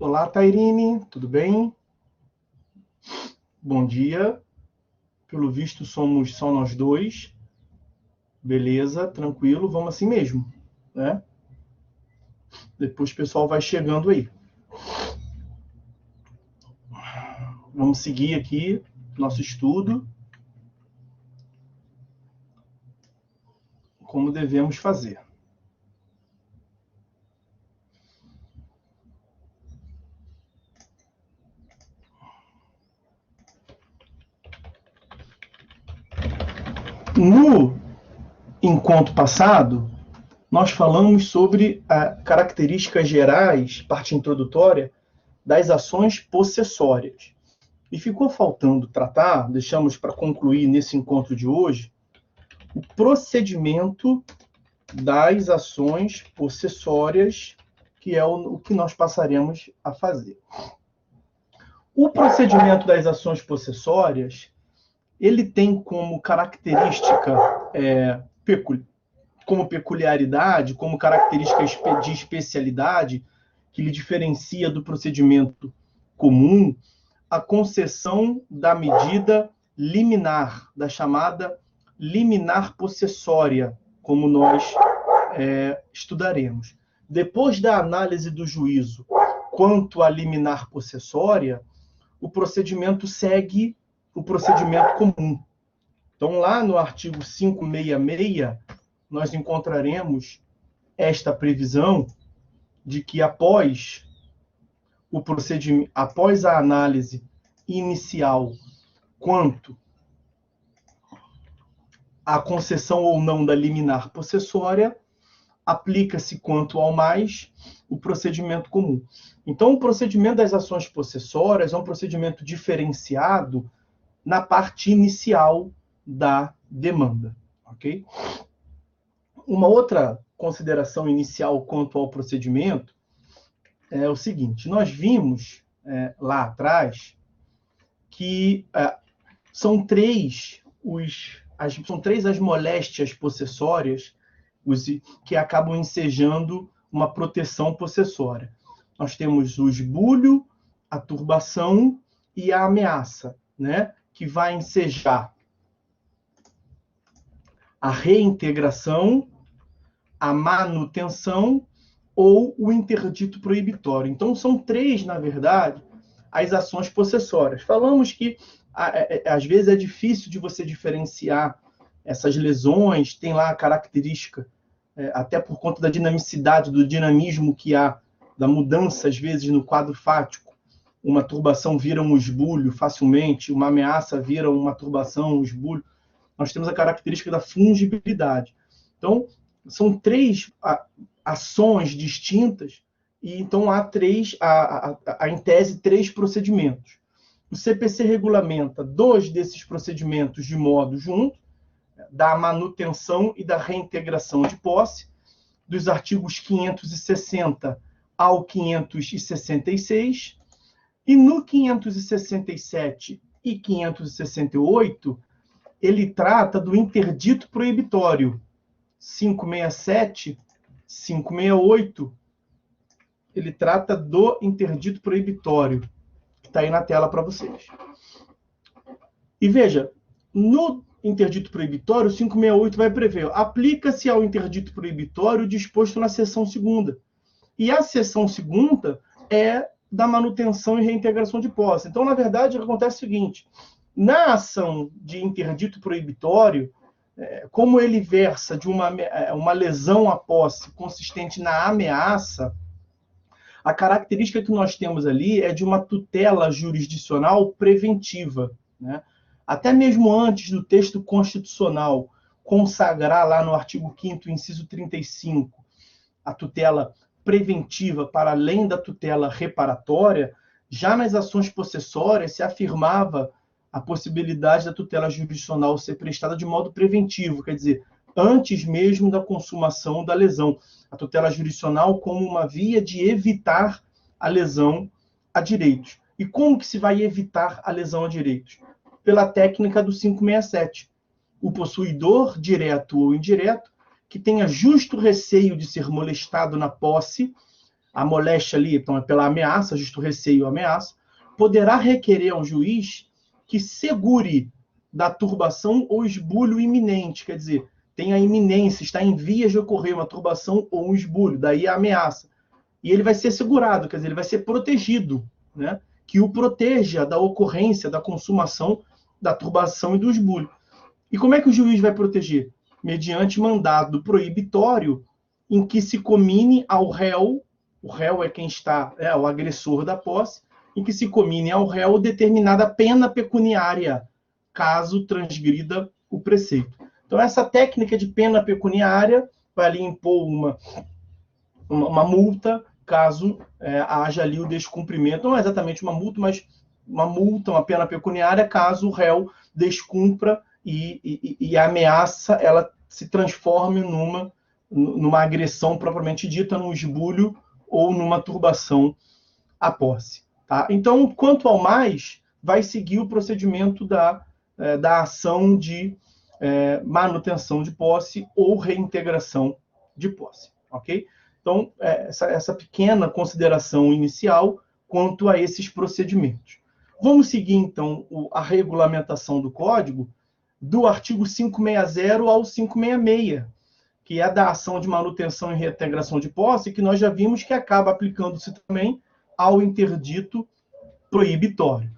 Olá, Tairine, tudo bem? Bom dia. Pelo visto, somos só nós dois. Beleza, tranquilo, vamos assim mesmo, né? Depois o pessoal vai chegando aí. Vamos seguir aqui nosso estudo, como devemos fazer. No encontro passado, nós falamos sobre características gerais, parte introdutória, das ações possessórias. E ficou faltando tratar, deixamos para concluir nesse encontro de hoje, o procedimento das ações possessórias, que é o que nós passaremos a fazer. O procedimento das ações possessórias, ele tem como característica, como peculiaridade, como característica de especialidade, que lhe diferencia do procedimento comum, a concessão da medida liminar, da chamada liminar possessória, como nós estudaremos. Depois da análise do juízo quanto à liminar possessória, o procedimento segue o procedimento comum. Então, lá no artigo 566, nós encontraremos esta previsão de que após o procedimento, após a análise inicial quanto à concessão ou não da liminar possessória, aplica-se quanto ao mais o procedimento comum. Então, o procedimento das ações possessórias é um procedimento diferenciado na parte inicial da demanda, ok? Uma outra consideração inicial quanto ao procedimento é o seguinte: nós vimos lá atrás que são três as moléstias possessórias que acabam ensejando uma proteção possessória. Nós temos o esbulho, a turbação e a ameaça, né? Que vai ensejar a reintegração, a manutenção ou o interdito proibitório. Então, são três, na verdade, as ações possessórias. Falamos que, às vezes, é difícil de você diferenciar essas lesões, tem lá a característica, até por conta da dinamicidade, do dinamismo que há, da mudança, às vezes, no quadro fático. Uma turbação vira um esbulho facilmente, uma ameaça vira uma turbação, um esbulho. Nós temos a característica da fungibilidade. Então, são três ações distintas, e então há em tese, três procedimentos. O CPC regulamenta dois desses procedimentos de modo junto, da manutenção e da reintegração de posse, dos artigos 560 ao 566, e no 567 e 568, ele trata do interdito proibitório. 567, 568, ele trata do interdito proibitório, que está aí na tela para vocês. E veja, no interdito proibitório, o 568 vai prever: aplica-se ao interdito proibitório disposto na seção segunda. E a seção segunda é da manutenção e reintegração de posse. Então, na verdade, o que acontece é o seguinte: na ação de interdito proibitório, como ele versa de uma lesão à posse consistente na ameaça, a característica que nós temos ali é de uma tutela jurisdicional preventiva, né? Até mesmo antes do texto constitucional consagrar lá no artigo 5º, inciso 35, a tutela preventiva para além da tutela reparatória, já nas ações possessórias se afirmava a possibilidade da tutela jurisdicional ser prestada de modo preventivo, quer dizer, antes mesmo da consumação da lesão. A tutela jurisdicional como uma via de evitar a lesão a direitos. E como que se vai evitar a lesão a direitos? Pela técnica do 567. O possuidor, direto ou indireto, que tenha justo receio de ser molestado na posse, a moléstia ali, então é pela ameaça, justo receio ou ameaça, poderá requerer ao juiz que segure da turbação ou esbulho iminente, quer dizer, tem a iminência, está em vias de ocorrer uma turbação ou um esbulho, daí a ameaça. E ele vai ser segurado, quer dizer, ele vai ser protegido, né? Que o proteja da ocorrência, da consumação, da turbação e do esbulho. E como é que o juiz vai proteger? Mediante mandado proibitório em que se comine ao réu, o réu é quem está, é o agressor da posse, em que se comine ao réu determinada pena pecuniária, caso transgrida o preceito. Então, essa técnica de pena pecuniária vai ali impor uma multa, caso haja ali o descumprimento, não é exatamente uma multa, mas uma multa, uma pena pecuniária, caso o réu descumpra e a ameaça ela se transforme numa agressão propriamente dita, num esbulho ou numa turbação à posse. Tá? Então, quanto ao mais, vai seguir o procedimento da ação de manutenção de posse ou reintegração de posse. Ok? Então, essa pequena consideração inicial quanto a esses procedimentos. Vamos seguir, então, a regulamentação do Código do artigo 560 ao 566, que é da ação de manutenção e reintegração de posse, que nós já vimos que acaba aplicando-se também ao interdito proibitório.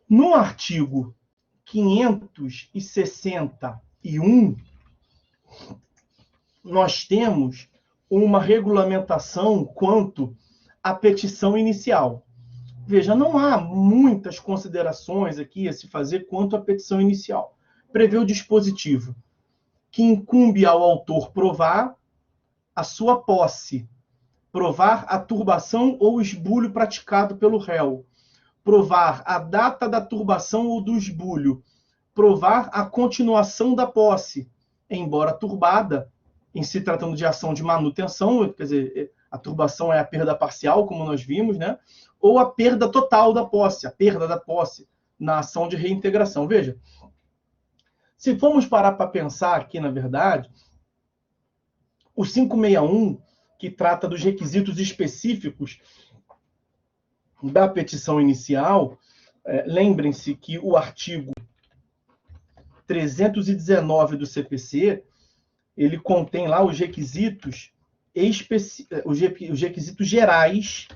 No artigo 561, nós temos uma regulamentação quanto à petição inicial. Veja, não há muitas considerações aqui a se fazer quanto à petição inicial. Prevê o dispositivo que incumbe ao autor provar a sua posse, provar a turbação ou esbulho praticado pelo réu, provar a data da turbação ou do esbulho, provar a continuação da posse, embora turbada, em se tratando de ação de manutenção, quer dizer, a turbação é a perda parcial, como nós vimos, né? Ou a perda total da posse, a perda da posse na ação de reintegração. Veja, se formos parar para pensar aqui, na verdade, o 561, que trata dos requisitos específicos da petição inicial, lembrem-se que o artigo 319 do CPC, ele contém lá os requisitos gerais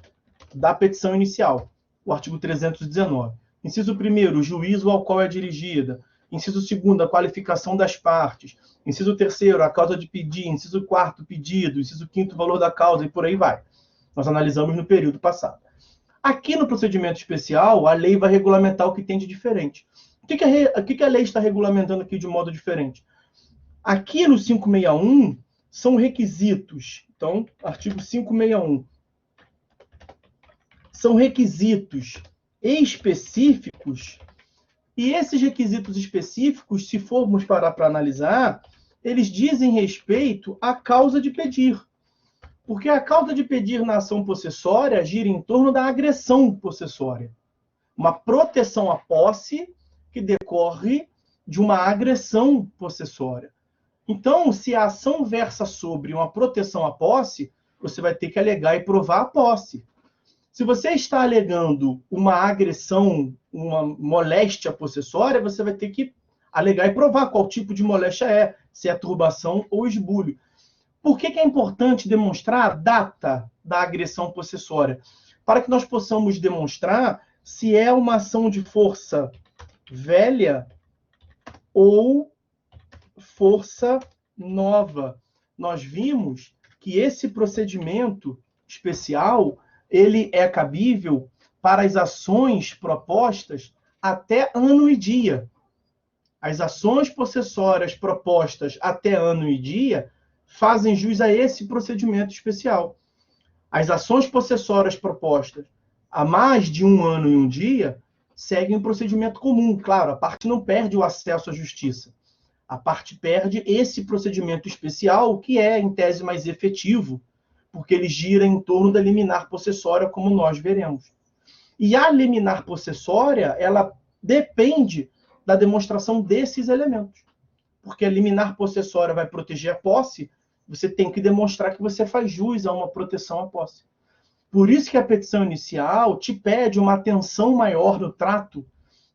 da petição inicial, o artigo 319. Inciso 1º, o juízo ao qual é dirigida. Inciso 2º, a qualificação das partes. Inciso 3º, a causa de pedir. Inciso 4º, pedido. Inciso 5º, valor da causa, e por aí vai. Nós analisamos no período passado. Aqui no procedimento especial, a lei vai regulamentar o que tem de diferente. O que a lei está regulamentando aqui de modo diferente? Aqui no 561, são requisitos. Então, artigo 561. São requisitos específicos, e esses requisitos específicos, se formos parar para analisar, eles dizem respeito à causa de pedir. Porque a causa de pedir na ação possessória gira em torno da agressão possessória. Uma proteção à posse que decorre de uma agressão possessória. Então, se a ação versa sobre uma proteção à posse, você vai ter que alegar e provar a posse. Se você está alegando uma agressão, uma moléstia possessória, você vai ter que alegar e provar qual tipo de moléstia é, se é turbação ou esbulho. Por que é importante demonstrar a data da agressão possessória? Para que nós possamos demonstrar se é uma ação de força velha ou força nova. Nós vimos que esse procedimento especial ele é cabível para as ações propostas até ano e dia. As ações possessórias propostas até ano e dia fazem jus a esse procedimento especial. As ações possessórias propostas há mais de um ano e um dia seguem o procedimento comum. Claro, a parte não perde o acesso à justiça. A parte perde esse procedimento especial, que é, em tese, mais efetivo, porque ele gira em torno da liminar possessória, como nós veremos. E a liminar possessória, ela depende da demonstração desses elementos. Porque a liminar possessória vai proteger a posse você tem que demonstrar que você faz jus a uma proteção à posse. Por isso que a petição inicial te pede uma atenção maior no trato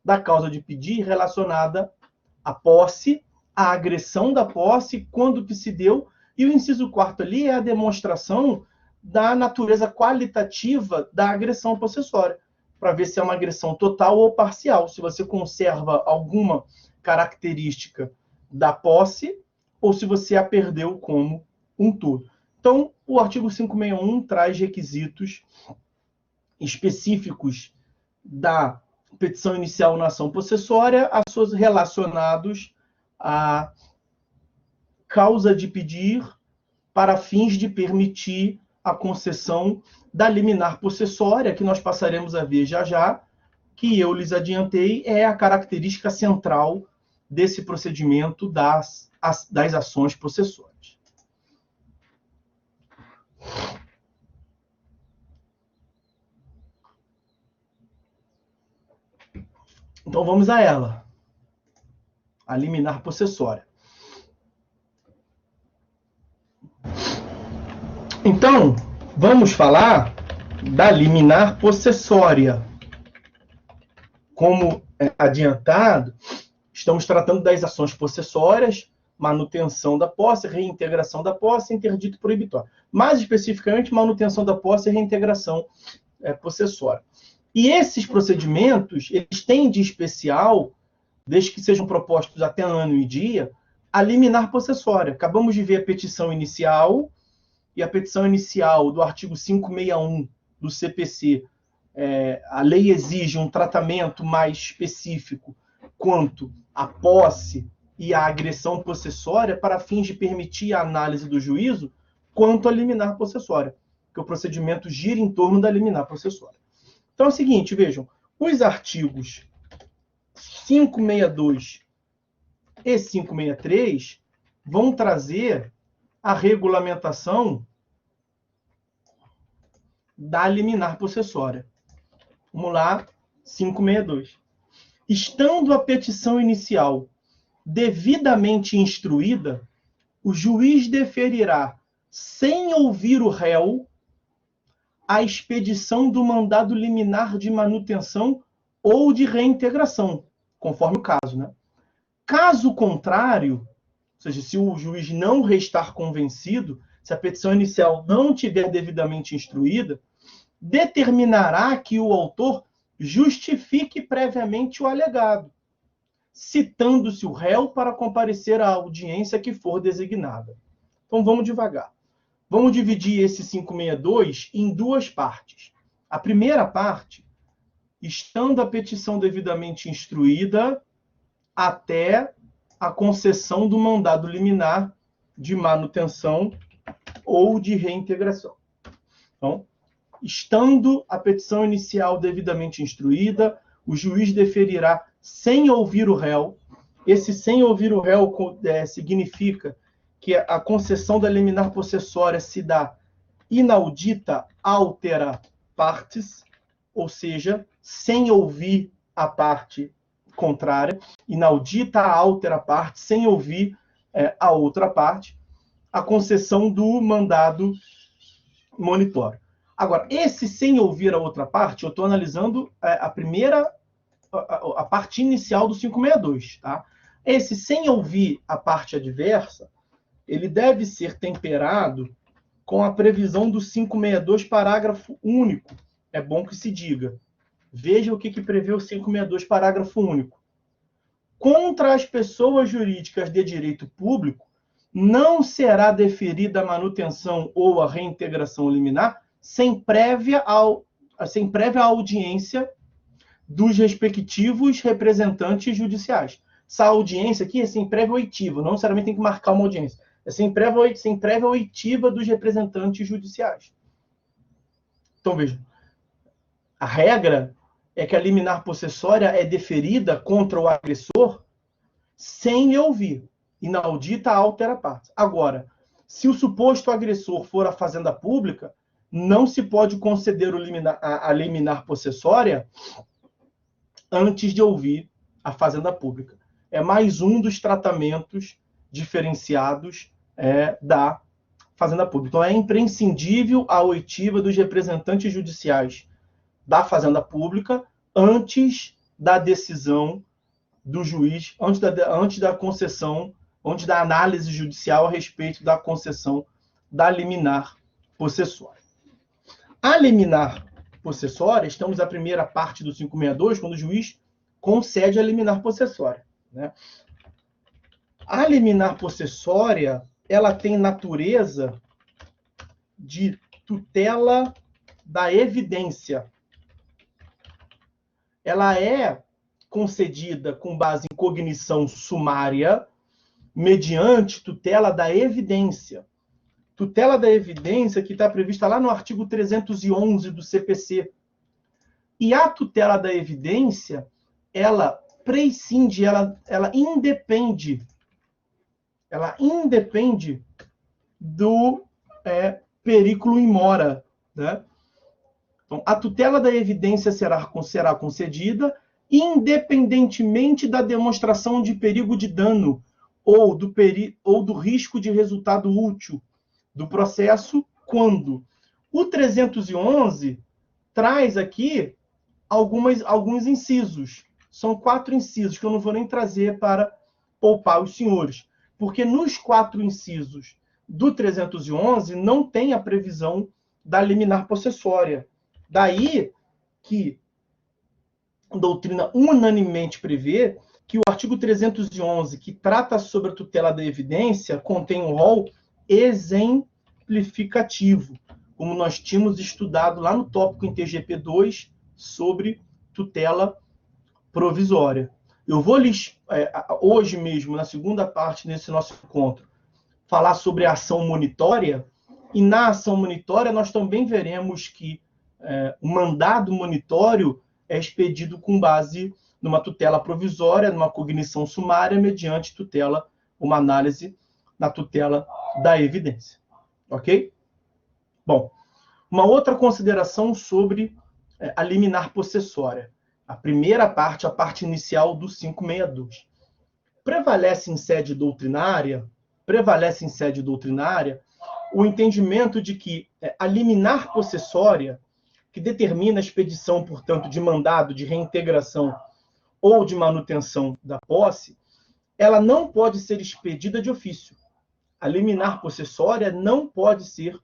da causa de pedir relacionada à posse, à agressão da posse, quando que se deu, e o inciso 4º ali é a demonstração da natureza qualitativa da agressão possessória, para ver se é uma agressão total ou parcial, se você conserva alguma característica da posse ou se você a perdeu como um todo. Então, o artigo 561 traz requisitos específicos da petição inicial na ação possessória, relacionados à causa de pedir para fins de permitir a concessão da liminar possessória, que nós passaremos a ver já já, que eu lhes adiantei, é a característica central desse procedimento das ações possessórias. Então vamos a ela, a liminar possessória. Então, vamos falar da liminar possessória. Como adiantado, estamos tratando das ações possessórias, manutenção da posse, reintegração da posse, interdito proibitório. Mais especificamente, manutenção da posse e reintegração possessória. E esses procedimentos, eles têm de especial, desde que sejam propostos até ano e dia, a liminar possessória. Acabamos de ver a petição inicial, e a petição inicial do artigo 561 do CPC, a lei exige um tratamento mais específico quanto à posse e à agressão possessória para fins de permitir a análise do juízo quanto à liminar possessória, que o procedimento gira em torno da liminar possessória. Então é o seguinte, vejam, os artigos 562 e 563 vão trazer a regulamentação da liminar possessória. Vamos lá, 562. Estando a petição inicial devidamente instruída, o juiz deferirá, sem ouvir o réu, a expedição do mandado liminar de manutenção ou de reintegração, conforme o caso, né? Caso contrário, ou seja, se o juiz não restar convencido, se a petição inicial não tiver devidamente instruída, determinará que o autor justifique previamente o alegado, citando-se o réu para comparecer à audiência que for designada. Então vamos devagar. Vamos dividir esse 562 em duas partes. A primeira parte, estando a petição devidamente instruída até a concessão do mandado liminar de manutenção ou de reintegração. Então, estando a petição inicial devidamente instruída, o juiz deferirá sem ouvir o réu. Esse sem ouvir o réu significa que a concessão da liminar possessória se dá inaudita altera partes, ou seja, sem ouvir a parte contrária, inaudita altera partes, sem ouvir a outra parte, a concessão do mandado monitório. Agora, esse sem ouvir a outra parte, eu estou analisando a parte inicial do 562, tá? Esse sem ouvir a parte adversa, ele deve ser temperado com a previsão do 562, parágrafo único. É bom que se diga. Veja o que prevê o 562, parágrafo único. Contra as pessoas jurídicas de direito público, não será deferida a manutenção ou a reintegração liminar sem prévia audiência dos respectivos representantes judiciais. Essa audiência aqui é sem prévia oitiva, não necessariamente tem que marcar uma audiência. É sem prévia oitiva dos representantes judiciais. Então, vejam. A regra é que a liminar possessória é deferida contra o agressor sem lhe ouvir. Inaudita altera partes. Agora, se o suposto agressor for a fazenda pública, não se pode conceder a liminar possessória antes de ouvir a fazenda pública. É mais um dos tratamentos diferenciados da Fazenda Pública. Então, é imprescindível a oitiva dos representantes judiciais da Fazenda Pública antes da decisão do juiz, antes da concessão, antes da análise judicial a respeito da concessão da liminar possessória. A liminar possessória, estamos na primeira parte do 562, quando o juiz concede a liminar possessória, né? A liminar possessória, ela tem natureza de tutela da evidência. Ela é concedida com base em cognição sumária, mediante tutela da evidência. Tutela da evidência que está prevista lá no artigo 311 do CPC. E a tutela da evidência, ela prescinde, ela independe do periculo in mora, né? Então, a tutela da evidência será concedida independentemente da demonstração de perigo de dano ou do risco de resultado útil do processo, quando o 311 traz aqui alguns incisos. São 4 incisos que eu não vou nem trazer para poupar os senhores, porque nos 4 incisos do 311 não tem a previsão da liminar possessória. Daí que a doutrina unanimemente prevê que o artigo 311, que trata sobre a tutela da evidência, contém um rol exemplificativo, como nós tínhamos estudado lá no tópico em TGP 2 sobre tutela provisória. Eu vou hoje mesmo, na segunda parte desse nosso encontro, falar sobre a ação monitória, e na ação monitória nós também veremos que o mandado monitório é expedido com base numa tutela provisória, numa cognição sumária, mediante uma análise na tutela da evidência. Ok? Bom, uma outra consideração sobre a liminar possessória. A primeira parte, a parte inicial do 562. Prevalece em sede doutrinária o entendimento de que a liminar possessória, que determina a expedição, portanto, de mandado de reintegração ou de manutenção da posse, ela não pode ser expedida de ofício. A liminar possessória não pode ser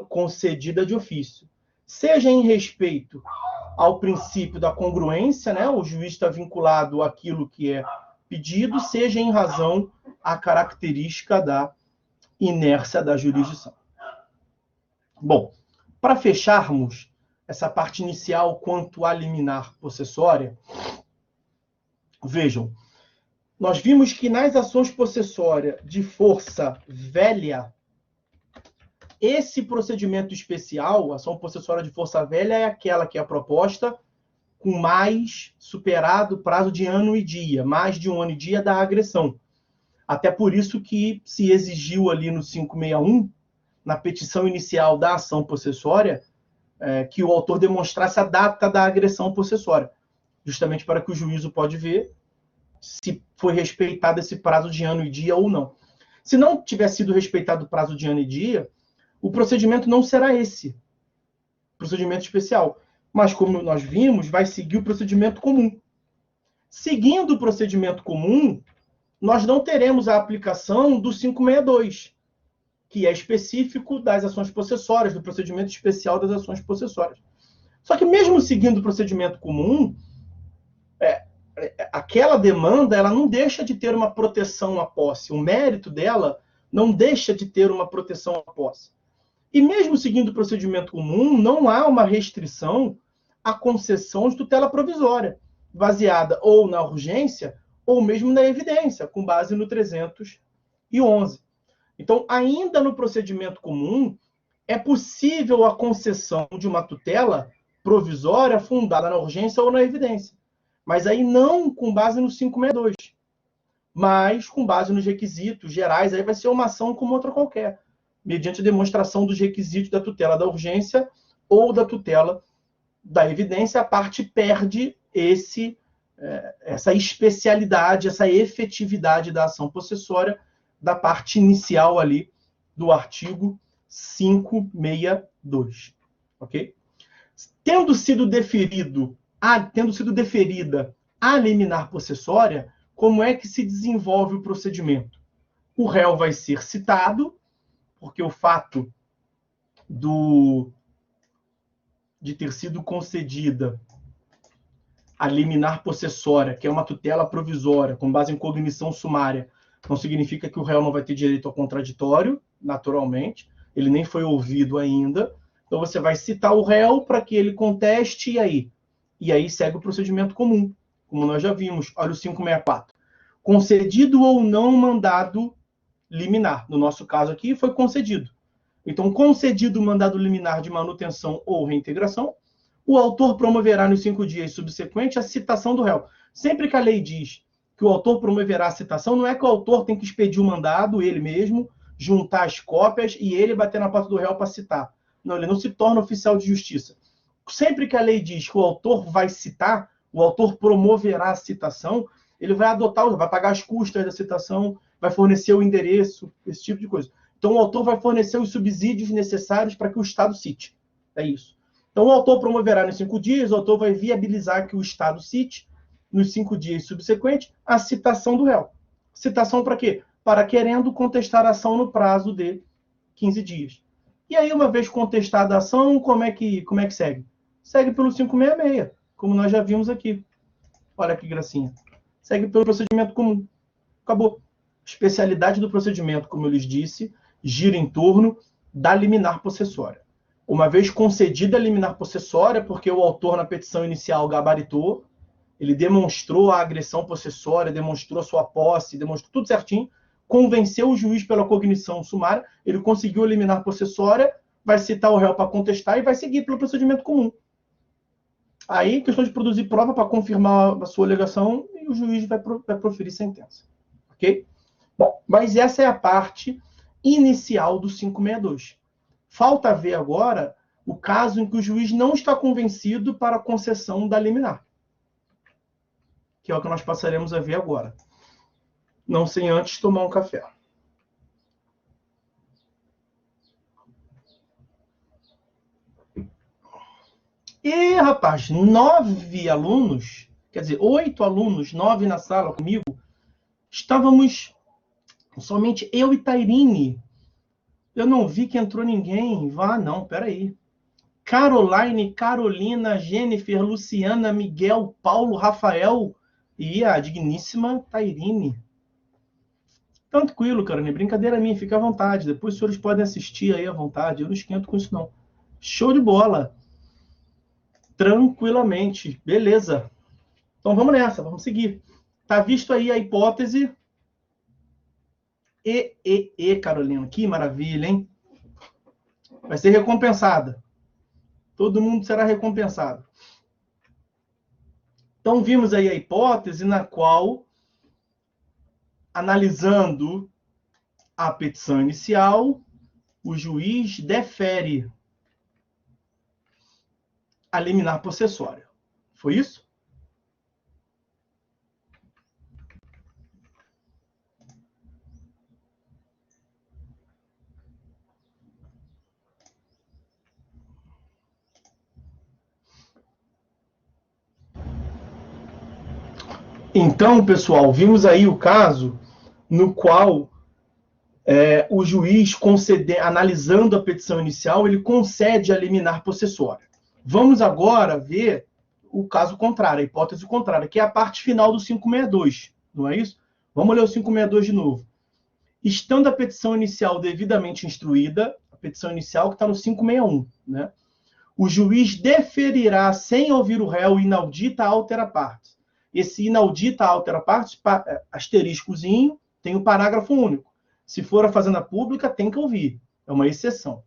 concedida de ofício. Seja em respeito ao princípio da congruência, né? O juiz está vinculado àquilo que é pedido, seja em razão à característica da inércia da jurisdição. Bom, para fecharmos essa parte inicial quanto à liminar possessória, vejam, nós vimos que nas ações possessórias de força velha, esse procedimento especial, ação possessória de força velha, é aquela que é proposta com mais superado o prazo de ano e dia, mais de 1 ano e dia da agressão. Até por isso que se exigiu ali no 561, na petição inicial da ação possessória, que o autor demonstrasse a data da agressão possessória, justamente para que o juízo pode ver se foi respeitado esse prazo de ano e dia ou não. Se não tiver sido respeitado o prazo de ano e dia, o procedimento não será esse procedimento especial, mas, como nós vimos, vai seguir o procedimento comum. Seguindo o procedimento comum, nós não teremos a aplicação do 562, que é específico das ações possessórias, do procedimento especial das ações possessórias. Só que mesmo seguindo o procedimento comum, aquela demanda ela não deixa de ter uma proteção à posse. O mérito dela não deixa de ter uma proteção à posse. E mesmo seguindo o procedimento comum, não há uma restrição à concessão de tutela provisória, baseada ou na urgência ou mesmo na evidência, com base no 311. Então, ainda no procedimento comum, é possível a concessão de uma tutela provisória fundada na urgência ou na evidência. Mas aí não com base no 562, mas com base nos requisitos gerais. Aí vai ser uma ação como outra qualquer, mediante a demonstração dos requisitos da tutela da urgência ou da tutela da evidência. A parte perde essa especialidade, essa efetividade da ação possessória da parte inicial ali do artigo 562. Ok? Tendo sido deferida a liminar possessória, como é que se desenvolve o procedimento? O réu vai ser citado, porque o fato de ter sido concedida a liminar possessória, que é uma tutela provisória, com base em cognição sumária, não significa que o réu não vai ter direito ao contraditório, naturalmente, ele nem foi ouvido ainda. Então você vai citar o réu para que ele conteste, e aí segue o procedimento comum, como nós já vimos. Olha o 564. Concedido ou não mandado liminar. No nosso caso aqui, foi concedido. Então, concedido o mandado liminar de manutenção ou reintegração, o autor promoverá nos 5 dias subsequentes a citação do réu. Sempre que a lei diz que o autor promoverá a citação, não é que o autor tem que expedir o mandado, ele mesmo, juntar as cópias e ele bater na porta do réu para citar. Não, ele não se torna oficial de justiça. Sempre que a lei diz que o autor vai citar, o autor promoverá a citação, ele vai adotar, vai pagar as custas da citação, vai fornecer o endereço, esse tipo de coisa. Então, o autor vai fornecer os subsídios necessários para que o Estado cite. É isso. Então, o autor promoverá nos 5 dias, o autor vai viabilizar que o Estado cite, nos 5 dias subsequentes, a citação do réu. Citação para quê? Para querendo contestar a ação no prazo de 15 dias. E aí, uma vez contestada a ação, como é que segue? Segue pelo 566, como nós já vimos aqui. Olha que gracinha. Segue pelo procedimento comum. Acabou. Especialidade do procedimento, como eu lhes disse, gira em torno da liminar possessória. Uma vez concedida a liminar possessória, porque o autor na petição inicial gabaritou, ele demonstrou a agressão possessória, demonstrou a sua posse, demonstrou tudo certinho, convenceu o juiz pela cognição sumária, ele conseguiu a liminar possessória, vai citar o réu para contestar e vai seguir pelo procedimento comum. Aí, questão de produzir prova para confirmar a sua alegação e o juiz vai proferir sentença. Ok? Bom, mas essa é a parte inicial do 562. Falta ver agora o caso em que o juiz não está convencido para a concessão da liminar, que é o que nós passaremos a ver agora. Não sem antes tomar um café. E, rapaz, 9 alunos, quer dizer, 8 alunos, 9 na sala comigo, estávamos somente eu e Tairine. Eu não vi que entrou ninguém. Não, peraí. Caroline, Carolina, Jennifer, Luciana, Miguel, Paulo, Rafael e a digníssima Tairine. Tranquilo, Carolina, brincadeira minha, fica à vontade. Depois os senhores podem assistir aí à vontade. Eu não esquento com isso, não. Show de bola. Tranquilamente. Beleza. Então vamos nessa, vamos seguir. Tá visto aí a hipótese. Carolina, que maravilha, hein? Vai ser recompensada. Todo mundo será recompensado. Então vimos aí a hipótese na qual, analisando a petição inicial, o juiz defere a liminar possessória. Foi isso? Então, pessoal, vimos aí o caso no qual o juiz, analisando a petição inicial, ele concede a liminar possessória. Vamos agora ver o caso contrário, a hipótese contrária, que é a parte final do 562, não é isso? Vamos ler o 562 de novo. Estando a petição inicial devidamente instruída, a petição inicial que está no 561, né? O juiz deferirá, sem ouvir o réu, inaudita altera partes. Esse inaudita altera partes, asteriscozinho, tem o parágrafo único. Se for a fazenda pública, tem que ouvir. É uma exceção.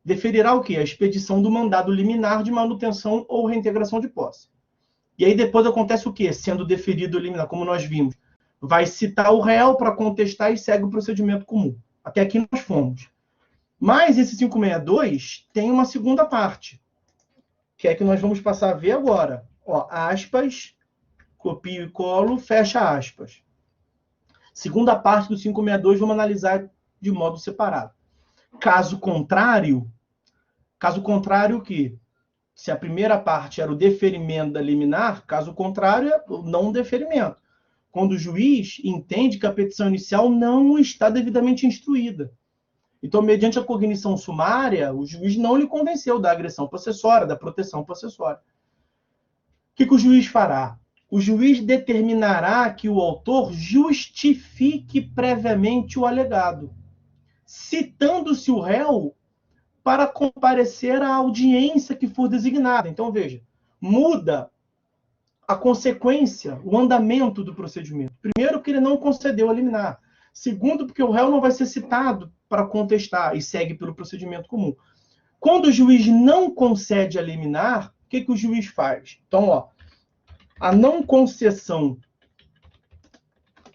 Deferirá o quê? A expedição do mandado liminar de manutenção ou reintegração de posse. E aí depois acontece o quê? Sendo deferido o liminar, como nós vimos. Vai citar o réu para contestar e segue o procedimento comum. Até aqui nós fomos. Mas esse 562 tem uma segunda parte, que é que nós vamos passar a ver agora. Ó, aspas, copio e colo, fecha aspas. Segunda parte do 562, vamos analisar de modo separado. Caso contrário, o quê? Se a primeira parte era o deferimento da liminar, caso contrário, é o não deferimento. Quando o juiz entende que a petição inicial não está devidamente instruída. Então, mediante a cognição sumária, o juiz não lhe convenceu da agressão possessória, da proteção possessória. O que o juiz fará? O juiz determinará que o autor justifique previamente o alegado, citando-se o réu para comparecer à audiência que for designada. Então, veja, muda a consequência, o andamento do procedimento. Primeiro, que ele não concedeu a liminar. Segundo, porque o réu não vai ser citado para contestar e segue pelo procedimento comum. Quando o juiz não concede a liminar, o que o juiz faz? Então, a não concessão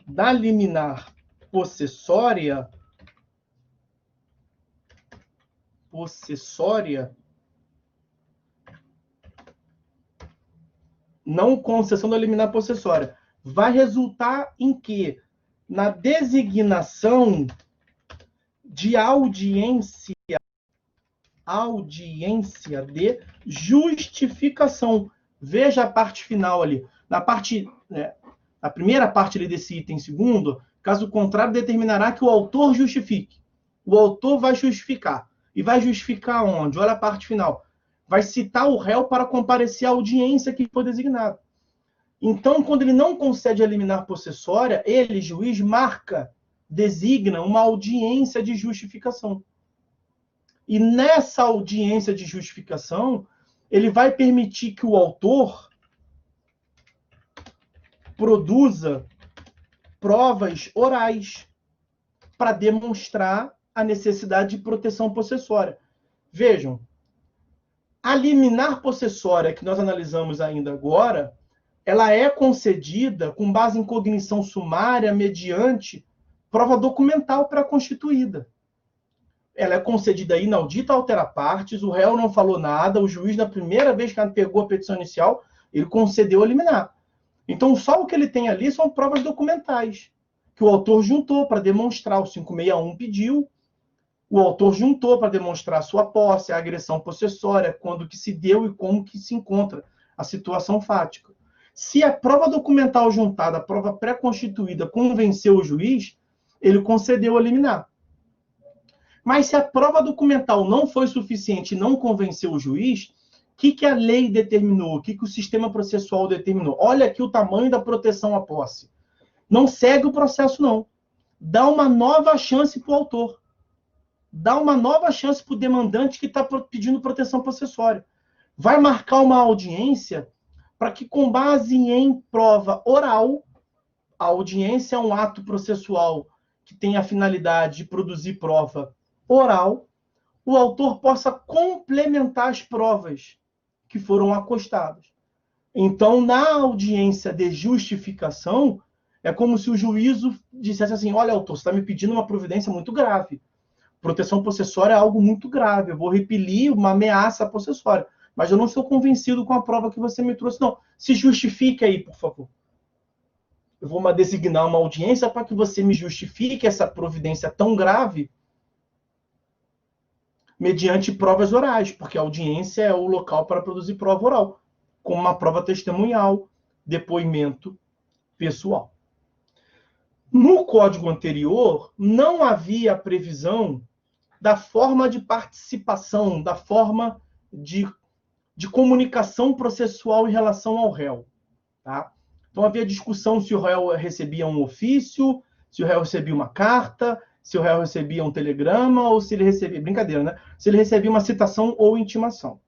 da liminar possessória não concessão da liminar possessória vai resultar em quê? Na designação de audiência de justificação. Veja a parte final ali. Na primeira parte ali desse item segundo, caso contrário, determinará que o autor justifique. O autor vai justificar. E vai justificar onde? Olha a parte final. Vai citar o réu para comparecer à audiência que for designada. Então, quando ele não concede a liminar possessória, ele, juiz, designa uma audiência de justificação. E nessa audiência de justificação, ele vai permitir que o autor produza provas orais para demonstrar a necessidade de proteção possessória. Vejam, a liminar possessória que nós analisamos ainda agora, ela é concedida com base em cognição sumária mediante prova documental pré-constituída. Ela é concedida inaudita altera partes, o réu não falou nada, o juiz, na primeira vez que pegou a petição inicial, ele concedeu a liminar. Então, só o que ele tem ali são provas documentais, que o autor juntou para demonstrar, o 561 pediu, o autor juntou para demonstrar a sua posse, a agressão possessória, quando que se deu e como que se encontra a situação fática. Se a prova documental juntada, a prova pré-constituída, convenceu o juiz, ele concedeu a liminar. Mas se a prova documental não foi suficiente e não convenceu o juiz, o que a lei determinou? O que o sistema processual determinou? Olha aqui o tamanho da proteção à posse. Não segue o processo, não. Dá uma nova chance para o autor. Dá uma nova chance para o demandante que está pedindo proteção possessória. Vai marcar uma audiência para que, com base em prova oral, a audiência é um ato processual que tem a finalidade de produzir prova oral, o autor possa complementar as provas que foram acostadas. Então, na audiência de justificação, é como se o juízo dissesse assim, olha, autor, você está me pedindo uma providência muito grave. Proteção possessória é algo muito grave, eu vou repelir uma ameaça possessória, mas eu não estou convencido com a prova que você me trouxe, não. Se justifique aí, por favor. Eu vou designar uma audiência para que você me justifique essa providência tão grave mediante provas orais, porque a audiência é o local para produzir prova oral, como uma prova testemunhal, depoimento pessoal. No código anterior, não havia previsão da forma de participação, da forma de comunicação processual em relação ao réu. Tá? Então, havia discussão se o réu recebia um ofício, se o réu recebia uma carta, se o réu recebia um telegrama, ou se ele recebia... Brincadeira, né? Se ele recebia uma citação ou intimação.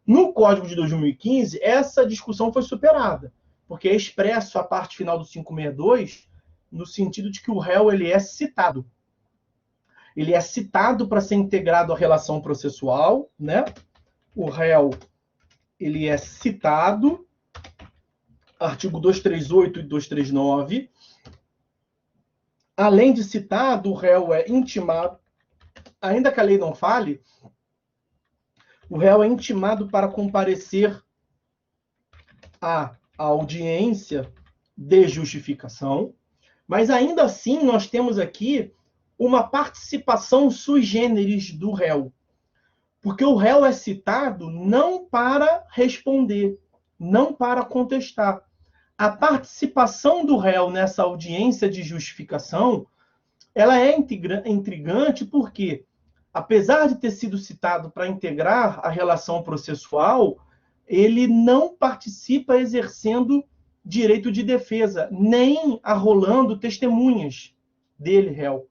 No Código de 2015, essa discussão foi superada, porque é expresso a parte final do 562, no sentido de que o réu ele é citado. Ele é citado para ser integrado à relação processual, né? O réu ele é citado, artigo 238 e 239. Além de citado, o réu é intimado, ainda que a lei não fale, o réu é intimado para comparecer à audiência de justificação, mas ainda assim nós temos aqui uma participação sui generis do réu. Porque o réu é citado não para responder, não para contestar. A participação do réu nessa audiência de justificação, ela é intrigante porque, apesar de ter sido citado para integrar a relação processual, ele não participa exercendo direito de defesa, nem arrolando testemunhas dele, réu.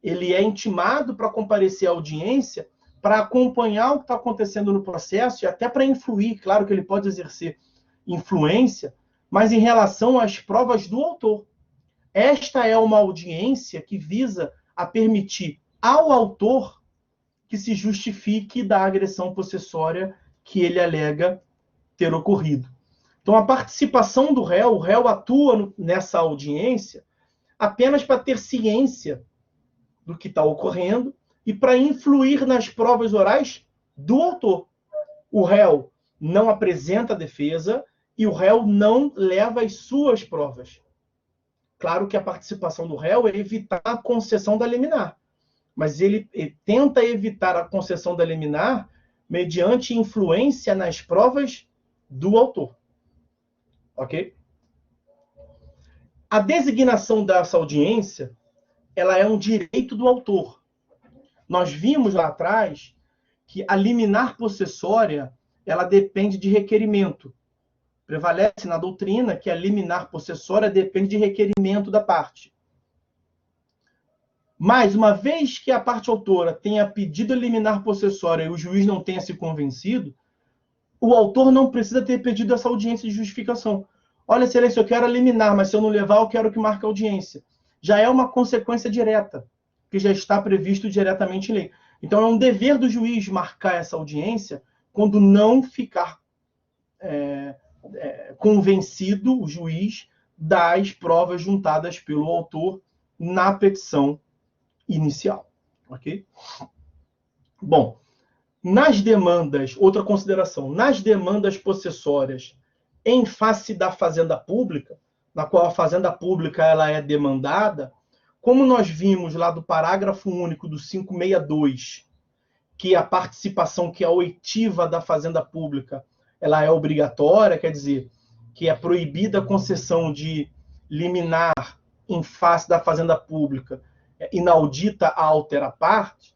Ele é intimado para comparecer à audiência, para acompanhar o que está acontecendo no processo e até para influir. Claro que ele pode exercer influência, mas em relação às provas do autor. Esta é uma audiência que visa a permitir ao autor que se justifique da agressão possessória que ele alega ter ocorrido. Então, a participação do réu, o réu atua nessa audiência apenas para ter ciência do que está ocorrendo e para influir nas provas orais do autor. O réu não apresenta a defesa e o réu não leva as suas provas. Claro que a participação do réu é evitar a concessão da liminar, mas ele tenta evitar a concessão da liminar mediante influência nas provas do autor. Ok? A designação dessa audiência, ela é um direito do autor. Nós vimos lá atrás que a liminar possessória, ela depende de requerimento. Prevalece na doutrina que a liminar possessória depende de requerimento da parte. Mas, uma vez que a parte autora tenha pedido a liminar possessória e o juiz não tenha se convencido, o autor não precisa ter pedido essa audiência de justificação. Olha, excelência, eu quero a liminar, mas se eu não levar, eu quero que marque a audiência. Já é uma consequência direta, que já está previsto diretamente em lei. Então, é um dever do juiz marcar essa audiência quando não ficar convencido o juiz das provas juntadas pelo autor na petição inicial. Ok? Bom, nas demandas, outra consideração, nas demandas possessórias em face da fazenda pública, na qual a fazenda pública ela é demandada, como nós vimos lá do parágrafo único do 562, que a participação que é oitiva da fazenda pública ela é obrigatória, quer dizer, que é proibida a concessão de liminar em face da fazenda pública, inaudita a altera parte.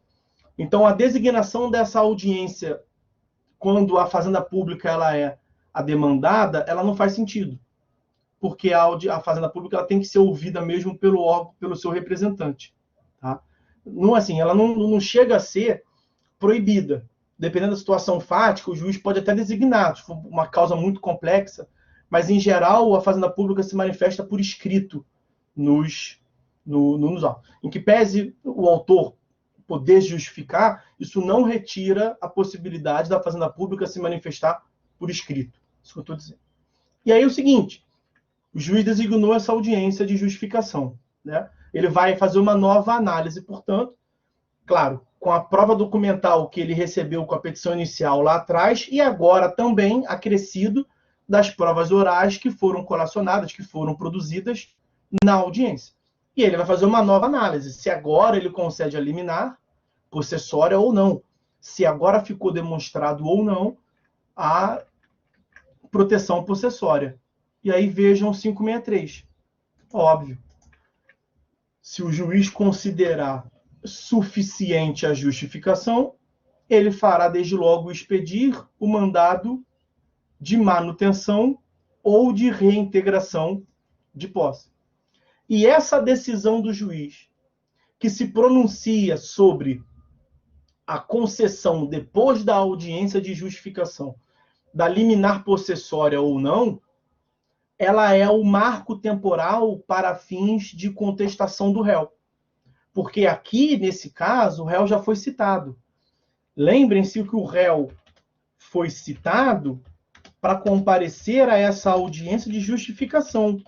Então, a designação dessa audiência, quando a fazenda pública ela é a demandada, ela não faz sentido, porque a fazenda pública ela tem que ser ouvida mesmo pelo órgão, pelo seu representante. Tá? Não, assim, ela não chega a ser proibida. Dependendo da situação fática, o juiz pode até designar, se for uma causa muito complexa, mas, em geral, a fazenda pública se manifesta por escrito nos autos. Em que pese o autor poder justificar, isso não retira a possibilidade da fazenda pública se manifestar por escrito. Isso que eu estou dizendo. E aí o seguinte, o juiz designou essa audiência de justificação. Né? Ele vai fazer uma nova análise, portanto, claro, com a prova documental que ele recebeu com a petição inicial lá atrás e agora também acrescido das provas orais que foram colacionadas, que foram produzidas na audiência. E ele vai fazer uma nova análise, se agora ele concede a liminar possessória ou não, se agora ficou demonstrado ou não a proteção possessória. E aí vejam 563. Óbvio. Se o juiz considerar suficiente a justificação, ele fará desde logo expedir o mandado de manutenção ou de reintegração de posse. E essa decisão do juiz, que se pronuncia sobre a concessão depois da audiência de justificação da liminar possessória ou não, ela é o marco temporal para fins de contestação do réu. Porque aqui, nesse caso, o réu já foi citado. Lembrem-se que o réu foi citado para comparecer a essa audiência de justificação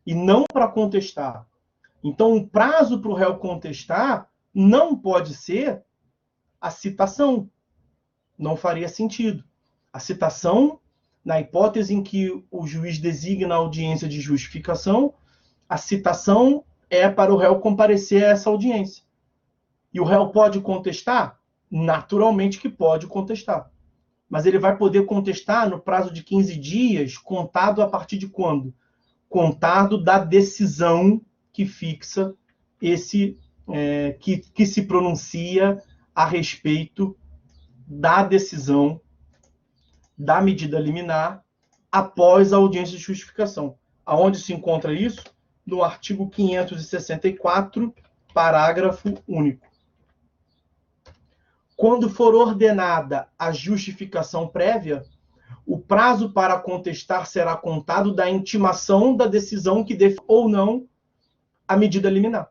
e não para contestar. Então, o prazo para o réu contestar não pode ser a citação. Não faria sentido. A citação, na hipótese em que o juiz designa a audiência de justificação, a citação é para o réu comparecer a essa audiência. E o réu pode contestar? Naturalmente que pode contestar. Mas ele vai poder contestar no prazo de 15 dias, contado a partir de quando? Contado da decisão que fixa esse, que se pronuncia a respeito da decisão da medida liminar após a audiência de justificação. Aonde se encontra isso? No artigo 564, parágrafo único. Quando for ordenada a justificação prévia, o prazo para contestar será contado da intimação da decisão que define ou não a medida liminar.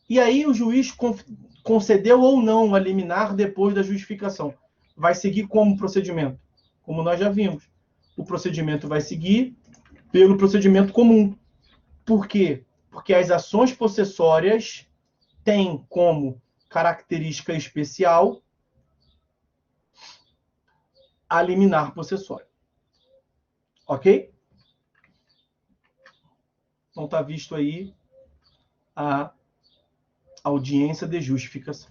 E aí o juiz concedeu ou não a liminar depois da justificação. Vai seguir como procedimento? Como nós já vimos. O procedimento vai seguir pelo procedimento comum. Por quê? Porque as ações possessórias têm como característica especial a liminar possessória. Ok? Então está visto aí a audiência de justificação.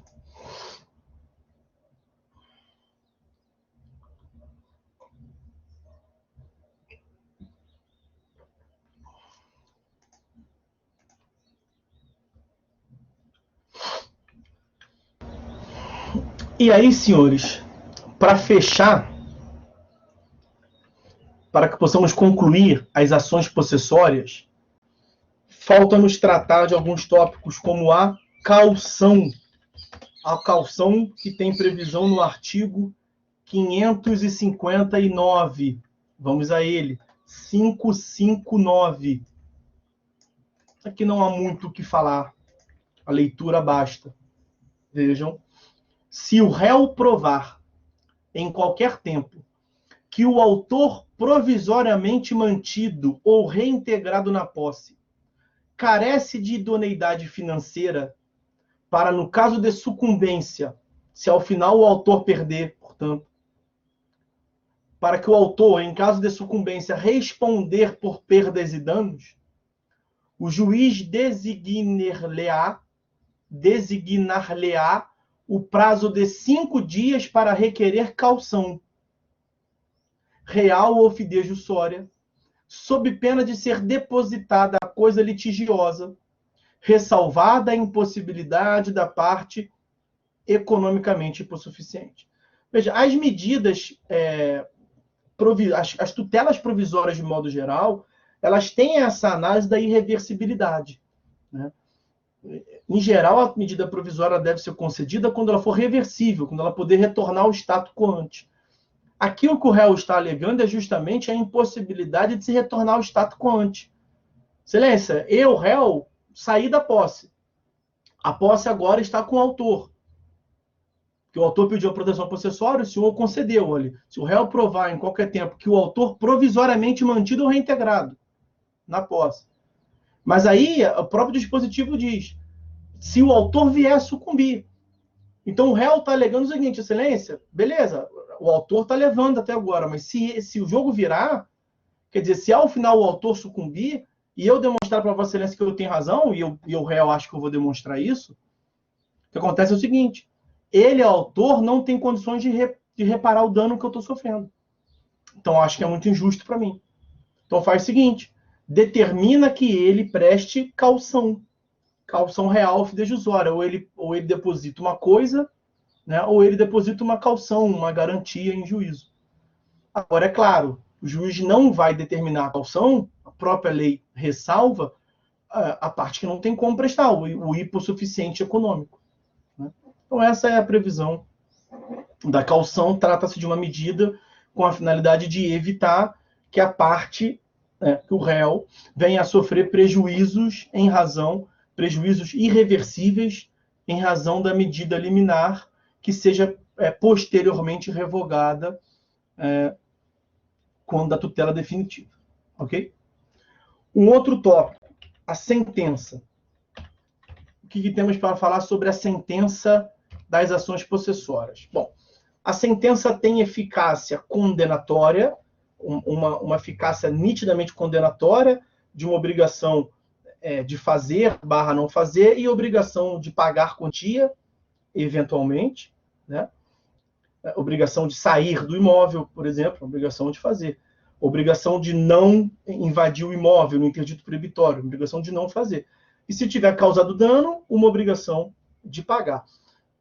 E aí, senhores, para fechar, para que possamos concluir as ações possessórias, falta-nos tratar de alguns tópicos como a caução. A caução que tem previsão no artigo 559. Vamos a ele. 559. Aqui não há muito o que falar. A leitura basta. Vejam. Se o réu provar, em qualquer tempo, que o autor provisoriamente mantido ou reintegrado na posse carece de idoneidade financeira para, no caso de sucumbência, se ao final o autor perder, portanto, para que o autor, em caso de sucumbência, responder por perdas e danos, o juiz designar-lhe-á o prazo de 5 dias para requerer caução, real ou fidejussória, sob pena de ser depositada a coisa litigiosa, ressalvada a impossibilidade da parte economicamente hipossuficiente. Veja, as medidas, as tutelas provisórias, de modo geral, elas têm essa análise da irreversibilidade, né? Em geral, a medida provisória deve ser concedida quando ela for reversível, quando ela poder retornar ao status quo ante. Aqui o que o réu está alegando é justamente a impossibilidade de se retornar ao status quo ante. Excelência, eu, réu, saí da posse. A posse agora está com o autor. Que o autor pediu a proteção possessória, o senhor concedeu ali. Se o réu provar em qualquer tempo que o autor provisoriamente mantido ou reintegrado na posse. Mas aí o próprio dispositivo diz, se o autor vier a sucumbir. Então o réu está alegando o seguinte, excelência, beleza, o autor está levando até agora, mas se o jogo virar, quer dizer, se ao final o autor sucumbir, e eu demonstrar para Vossa Excelência que eu tenho razão, e o réu acho que eu vou demonstrar isso, o que acontece é o seguinte, ele, autor, não tem condições de reparar o dano que eu estou sofrendo. Então acho que é muito injusto para mim. Então faz o seguinte, determina que ele preste caução real ou fidejussória, ou ele deposita uma coisa, né, ou ele deposita uma caução, uma garantia em juízo. Agora, é claro, o juiz não vai determinar a caução, a própria lei ressalva a parte que não tem como prestar, o hipossuficiente econômico, né? Então, essa é a previsão da caução. Trata-se de uma medida com a finalidade de evitar que a parte, que o réu, venha a sofrer prejuízos irreversíveis em razão da medida liminar que seja posteriormente revogada quando a tutela definitiva. Ok? Um outro tópico, a sentença. O que temos para falar sobre a sentença das ações possessórias? Bom, a sentença tem eficácia condenatória, uma eficácia nitidamente condenatória de uma obrigação de fazer / não fazer, e obrigação de pagar quantia, eventualmente, né? Obrigação de sair do imóvel, por exemplo, obrigação de fazer. Obrigação de não invadir o imóvel no interdito proibitório, obrigação de não fazer. E se tiver causado dano, uma obrigação de pagar.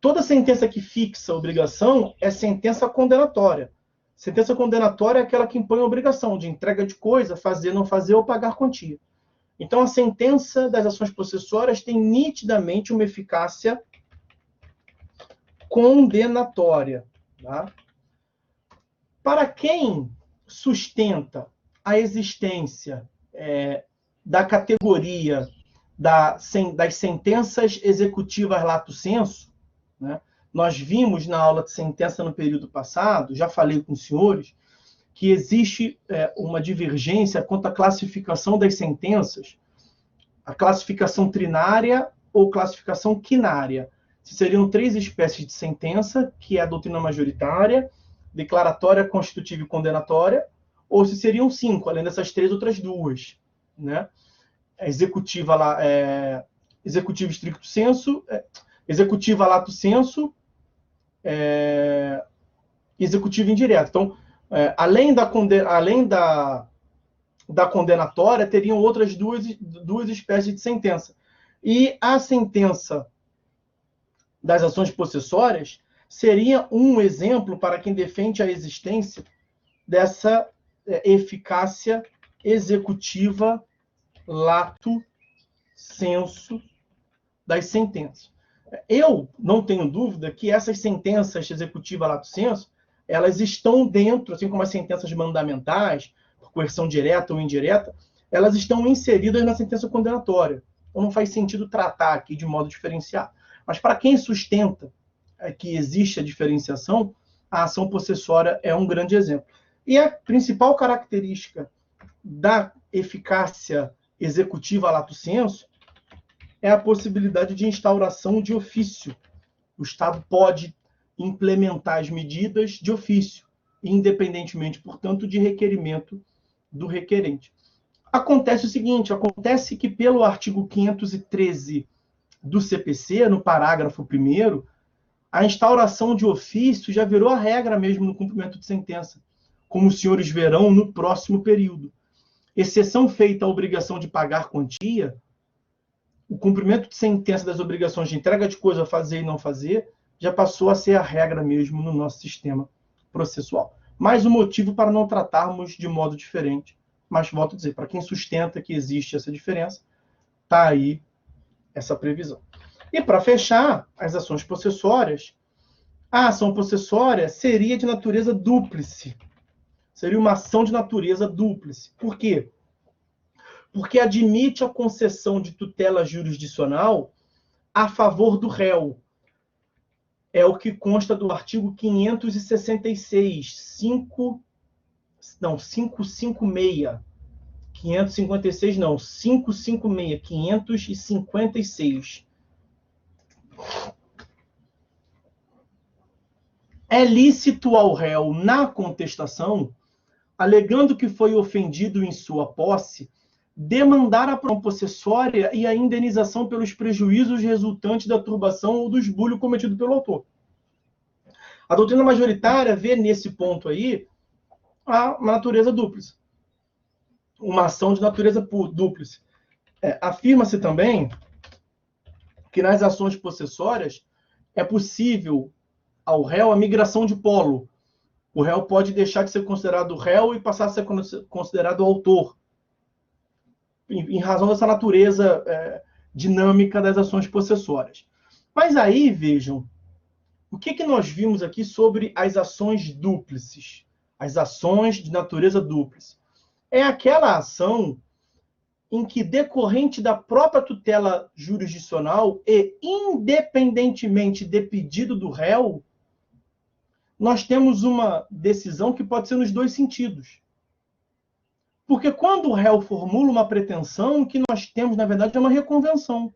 Toda sentença que fixa a obrigação é sentença condenatória. Sentença condenatória é aquela que impõe a obrigação de entrega de coisa, fazer, não fazer ou pagar quantia. Então, a sentença das ações possessórias tem nitidamente uma eficácia condenatória. Tá? Para quem sustenta a existência da categoria das sentenças executivas lato sensu, né? Nós vimos na aula de sentença no período passado, já falei com os senhores, que existe uma divergência quanto à classificação das sentenças, a classificação trinária ou classificação quinária. Seriam 3 espécies de sentença, que é a doutrina majoritária, declaratória, constitutiva e condenatória, ou se seriam 5, além dessas 3, outras 2, né? Executiva stricto sensu, executiva lato sensu, executiva indireta. Então, além da condenatória, teriam outras duas espécies de sentença. E a sentença das ações possessórias seria um exemplo para quem defende a existência dessa eficácia executiva lato sensu das sentenças. Eu não tenho dúvida que essas sentenças executiva lato sensu, elas estão dentro, assim como as sentenças mandamentais, por coerção direta ou indireta, elas estão inseridas na sentença condenatória. Então não faz sentido tratar aqui de modo diferenciado. Mas para quem sustenta que existe a diferenciação, a ação possessória é um grande exemplo. E a principal característica da eficácia executiva lato sensu é a possibilidade de instauração de ofício. O Estado pode implementar as medidas de ofício, independentemente, portanto, de requerimento do requerente. Acontece o seguinte, acontece que pelo artigo 513 do CPC, no parágrafo 1º, a instauração de ofício já virou a regra mesmo no cumprimento de sentença, como os senhores verão no próximo período. Exceção feita à obrigação de pagar quantia, o cumprimento de sentença das obrigações de entrega de coisa, fazer e não fazer, já passou a ser a regra mesmo no nosso sistema processual. Mais um motivo para não tratarmos de modo diferente. Mas, volto a dizer, para quem sustenta que existe essa diferença, está aí essa previsão. E, para fechar, as ações possessórias, a ação possessória seria de natureza dúplice. Seria uma ação de natureza dúplice. Por quê? Porque admite a concessão de tutela jurisdicional a favor do réu. É o que consta do artigo 556, 556. 556 não, 556, 556. É lícito ao réu, na contestação, alegando que foi ofendido em sua posse, demandar a ação possessória e a indenização pelos prejuízos resultantes da turbação ou do esbulho cometido pelo autor. A doutrina majoritária vê nesse ponto aí uma natureza dúplice. Uma ação de natureza dúplice. Afirma-se também que nas ações possessórias é possível ao réu a migração de polo. O réu pode deixar de ser considerado réu e passar a ser considerado autor, em razão dessa natureza dinâmica das ações possessórias. Mas aí, vejam, o que nós vimos aqui sobre as ações dúplices, as ações de natureza dúplice? É aquela ação em que, decorrente da própria tutela jurisdicional e independentemente de pedido do réu, nós temos uma decisão que pode ser nos dois sentidos. Porque quando o réu formula uma pretensão, o que nós temos, na verdade, é uma reconvenção.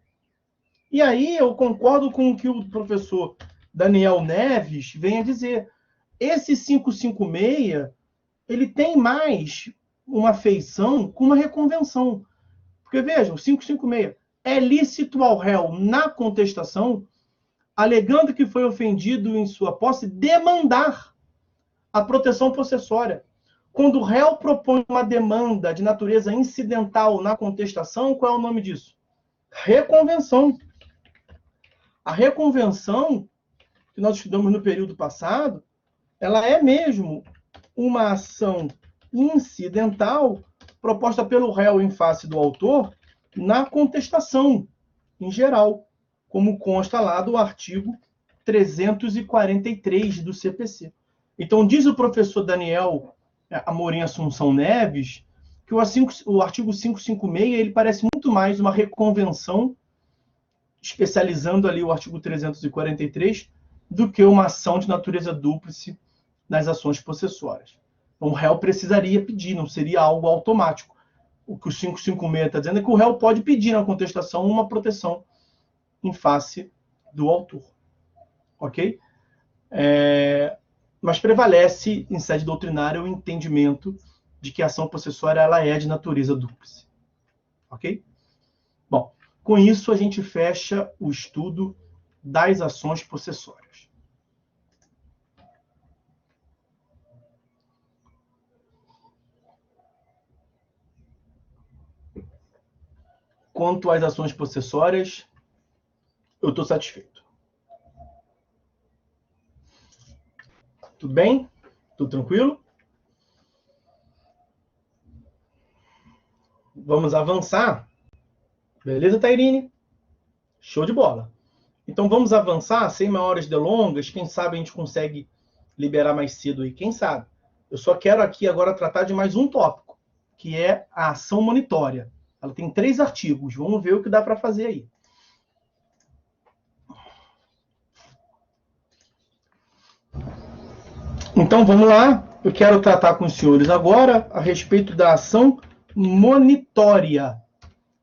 E aí eu concordo com o que o professor Daniel Neves vem a dizer. Esse 556, ele tem mais uma feição com uma reconvenção. Porque vejam, 556. É lícito ao réu, na contestação, alegando que foi ofendido em sua posse, demandar a proteção possessória. Quando o réu propõe uma demanda de natureza incidental na contestação, qual é o nome disso? Reconvenção. A reconvenção, que nós estudamos no período passado, ela é mesmo uma ação incidental proposta pelo réu em face do autor na contestação, em geral, como consta lá do artigo 343 do CPC. Então, diz o professor Daniel Amorim Assunção Neves que o artigo 556 ele parece muito mais uma reconvenção, especializando ali o artigo 343, do que uma ação de natureza dúplice nas ações possessórias. Então, o réu precisaria pedir, não seria algo automático. O que o 556 está dizendo é que o réu pode pedir na contestação uma proteção em face do autor. Ok? Mas prevalece, em sede doutrinária, o entendimento de que a ação possessória ela é de natureza dúplice. Ok? Bom, com isso a gente fecha o estudo das ações possessórias. Quanto às ações possessórias, eu estou satisfeito. Tudo bem? Tudo tranquilo? Vamos avançar. Beleza, Tairine? Show de bola. Então vamos avançar, sem maiores delongas. Quem sabe a gente consegue liberar mais cedo aí. Quem sabe? Eu só quero aqui agora tratar de mais um tópico, que é a ação monitória. Ela tem 3 artigos. Vamos ver o que dá para fazer aí. Então vamos lá. Eu quero tratar com os senhores agora a respeito da ação monitória.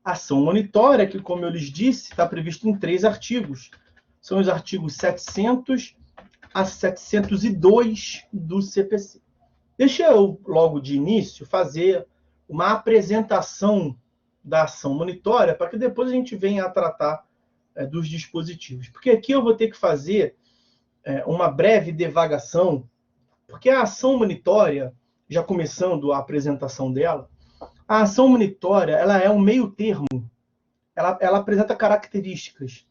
Ação monitória, que, como eu lhes disse, está previsto em 3 artigos. São os artigos 700 a 702 do CPC. Deixa eu, logo de início, fazer uma apresentação da ação monitória, para que depois a gente venha a tratar dos dispositivos. Porque aqui eu vou ter que fazer uma breve devagação, porque a ação monitória, já começando a apresentação dela, a ação monitória ela é um meio termo, ela apresenta características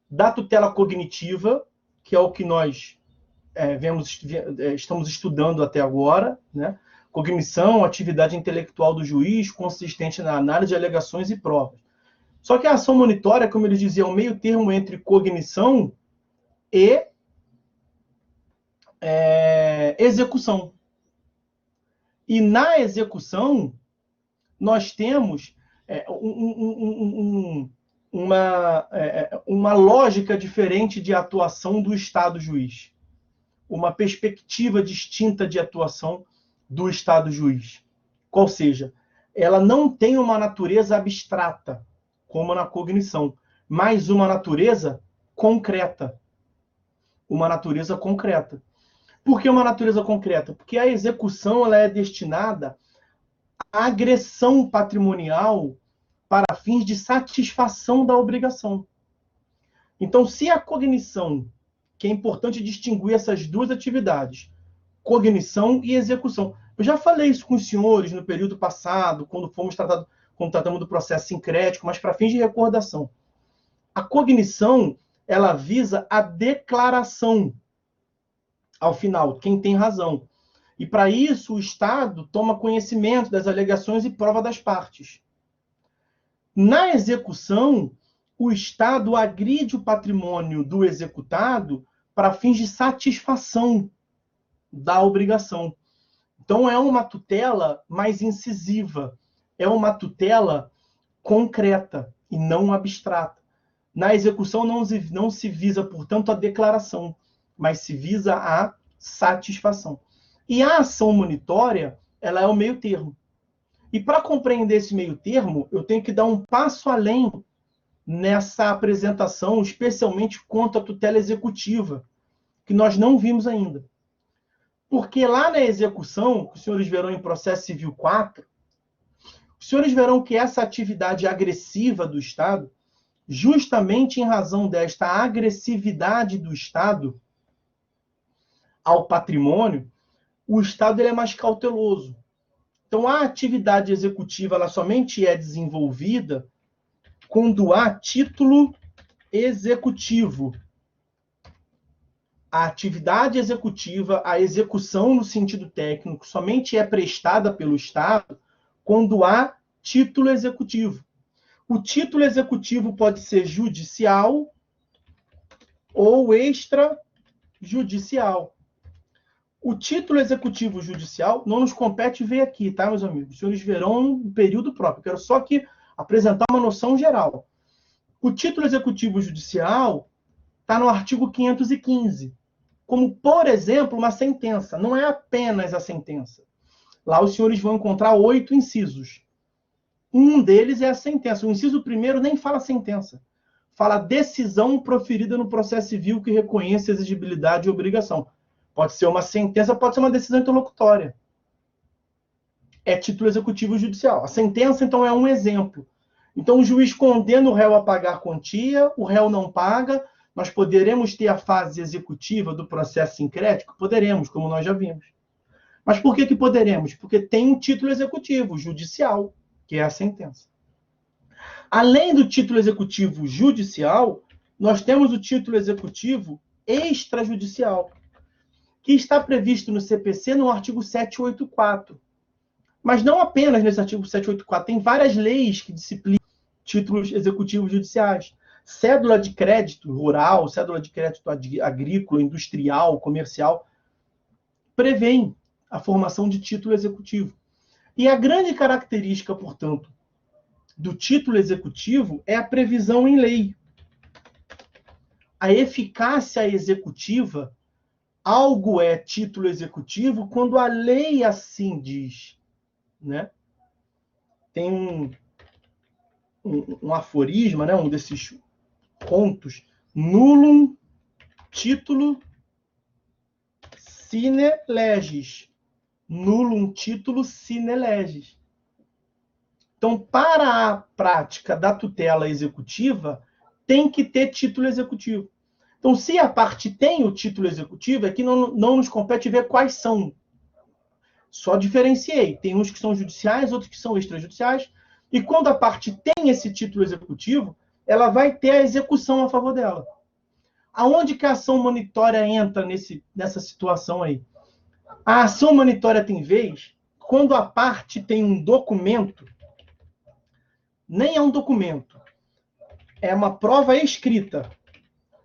da tutela cognitiva, que é o que nós estamos estudando até agora, né? Cognição, atividade intelectual do juiz, consistente na análise de alegações e provas. Só que a ação monitória, como eles diziam, é um meio termo entre cognição e execução. E na execução, nós temos uma lógica diferente de atuação do Estado juiz. Uma perspectiva distinta de atuação do Estado juiz. Ou seja, ela não tem uma natureza abstrata, como na cognição, mas uma natureza concreta. Uma natureza concreta. Por que uma natureza concreta? Porque a execução ela é destinada à agressão patrimonial para fins de satisfação da obrigação. Então, se a cognição, que é importante distinguir essas duas atividades, cognição e execução. Eu já falei isso com os senhores no período passado, quando tratamos do processo sincrético, mas para fins de recordação. A cognição, ela visa a declaração, ao final, quem tem razão. E para isso, o Estado toma conhecimento das alegações e prova das partes. Na execução, o Estado agride o patrimônio do executado para fins de satisfação da obrigação. Então, é uma tutela mais incisiva, é uma tutela concreta e não abstrata. Na execução não se visa, portanto, a declaração, mas se visa a satisfação. E a ação monitória, ela é o meio termo. E para compreender esse meio termo, eu tenho que dar um passo além nessa apresentação, especialmente quanto à tutela executiva, que nós não vimos ainda. Porque lá na execução, que os senhores verão em processo civil 4, Os senhores verão que essa atividade agressiva do Estado, justamente em razão desta agressividade do Estado ao patrimônio, o Estado ele é mais cauteloso. Então, a atividade executiva ela somente é desenvolvida quando há título executivo. A atividade executiva, a execução no sentido técnico, somente é prestada pelo Estado quando há título executivo. O título executivo pode ser judicial ou extrajudicial. O título executivo judicial não nos compete ver aqui, tá, meus amigos? Os senhores verão um período próprio. Quero só aqui apresentar uma noção geral. O título executivo judicial está no artigo 515, como, por exemplo, uma sentença. Não é apenas a sentença. Lá os senhores vão encontrar 8 incisos. Um deles é a sentença. O inciso primeiro nem fala sentença. Fala decisão proferida no processo civil que reconhece a exigibilidade e obrigação. Pode ser uma sentença, pode ser uma decisão interlocutória. É título executivo judicial. A sentença, então, é um exemplo. Então, o juiz condena o réu a pagar quantia, o réu não paga, nós poderemos ter a fase executiva do processo sincrético? Poderemos, como nós já vimos. Mas por que poderemos? Porque tem um título executivo judicial, que é a sentença. Além do título executivo judicial, nós temos o título executivo extrajudicial, que está previsto no CPC no artigo 784. Mas não apenas nesse artigo 784, tem várias leis que disciplinam títulos executivos judiciais. Cédula de crédito rural, cédula de crédito agrícola, industrial, comercial, prevêem a formação de título executivo. E a grande característica, portanto, do título executivo é a previsão em lei. A eficácia executiva, algo é título executivo quando a lei assim diz, né? Tem um aforisma, né? Um desses contos, nullum título sine legis. Nullum título sine legis. Então, para a prática da tutela executiva, tem que ter título executivo. Então, se a parte tem o título executivo, é que não nos compete ver quais são. Só diferenciei. Tem uns que são judiciais, outros que são extrajudiciais. E quando a parte tem esse título executivo, ela vai ter a execução a favor dela. Aonde que a ação monitória entra nessa situação aí? A ação monitória tem vez quando a parte tem um documento, nem é um documento, é uma prova escrita.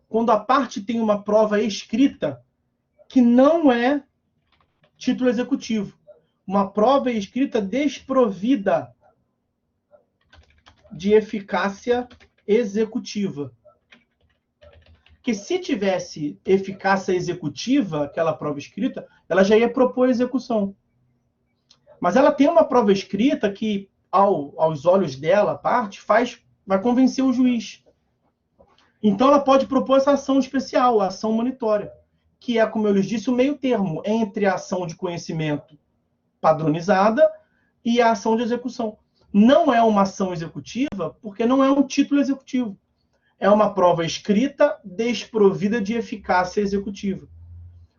Quando a parte tem uma prova escrita que não é título executivo. Uma prova escrita desprovida de eficácia executiva. Que se tivesse eficácia executiva, aquela prova escrita, ela já ia propor execução. Mas ela tem uma prova escrita que, aos olhos dela, a parte, vai convencer o juiz. Então, ela pode propor essa ação especial, a ação monitória, que é, como eu lhes disse, o meio termo entre a ação de conhecimento padronizada e a ação de execução. Não é uma ação executiva, porque não é um título executivo. É uma prova escrita desprovida de eficácia executiva.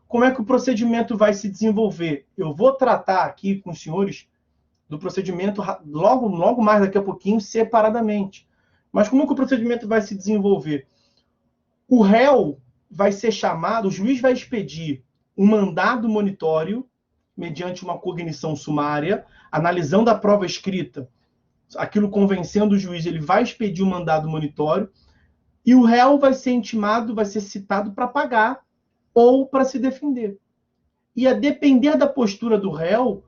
Como é que o procedimento vai se desenvolver? Eu vou tratar aqui com os senhores do procedimento logo mais daqui a pouquinho, separadamente. Mas como é que o procedimento vai se desenvolver? O réu vai ser chamado, o juiz vai expedir um mandado monitório, mediante uma cognição sumária, analisando a prova escrita, aquilo convencendo o juiz, ele vai expedir um mandado monitório, e o réu vai ser intimado, vai ser citado para pagar ou para se defender. E a depender da postura do réu,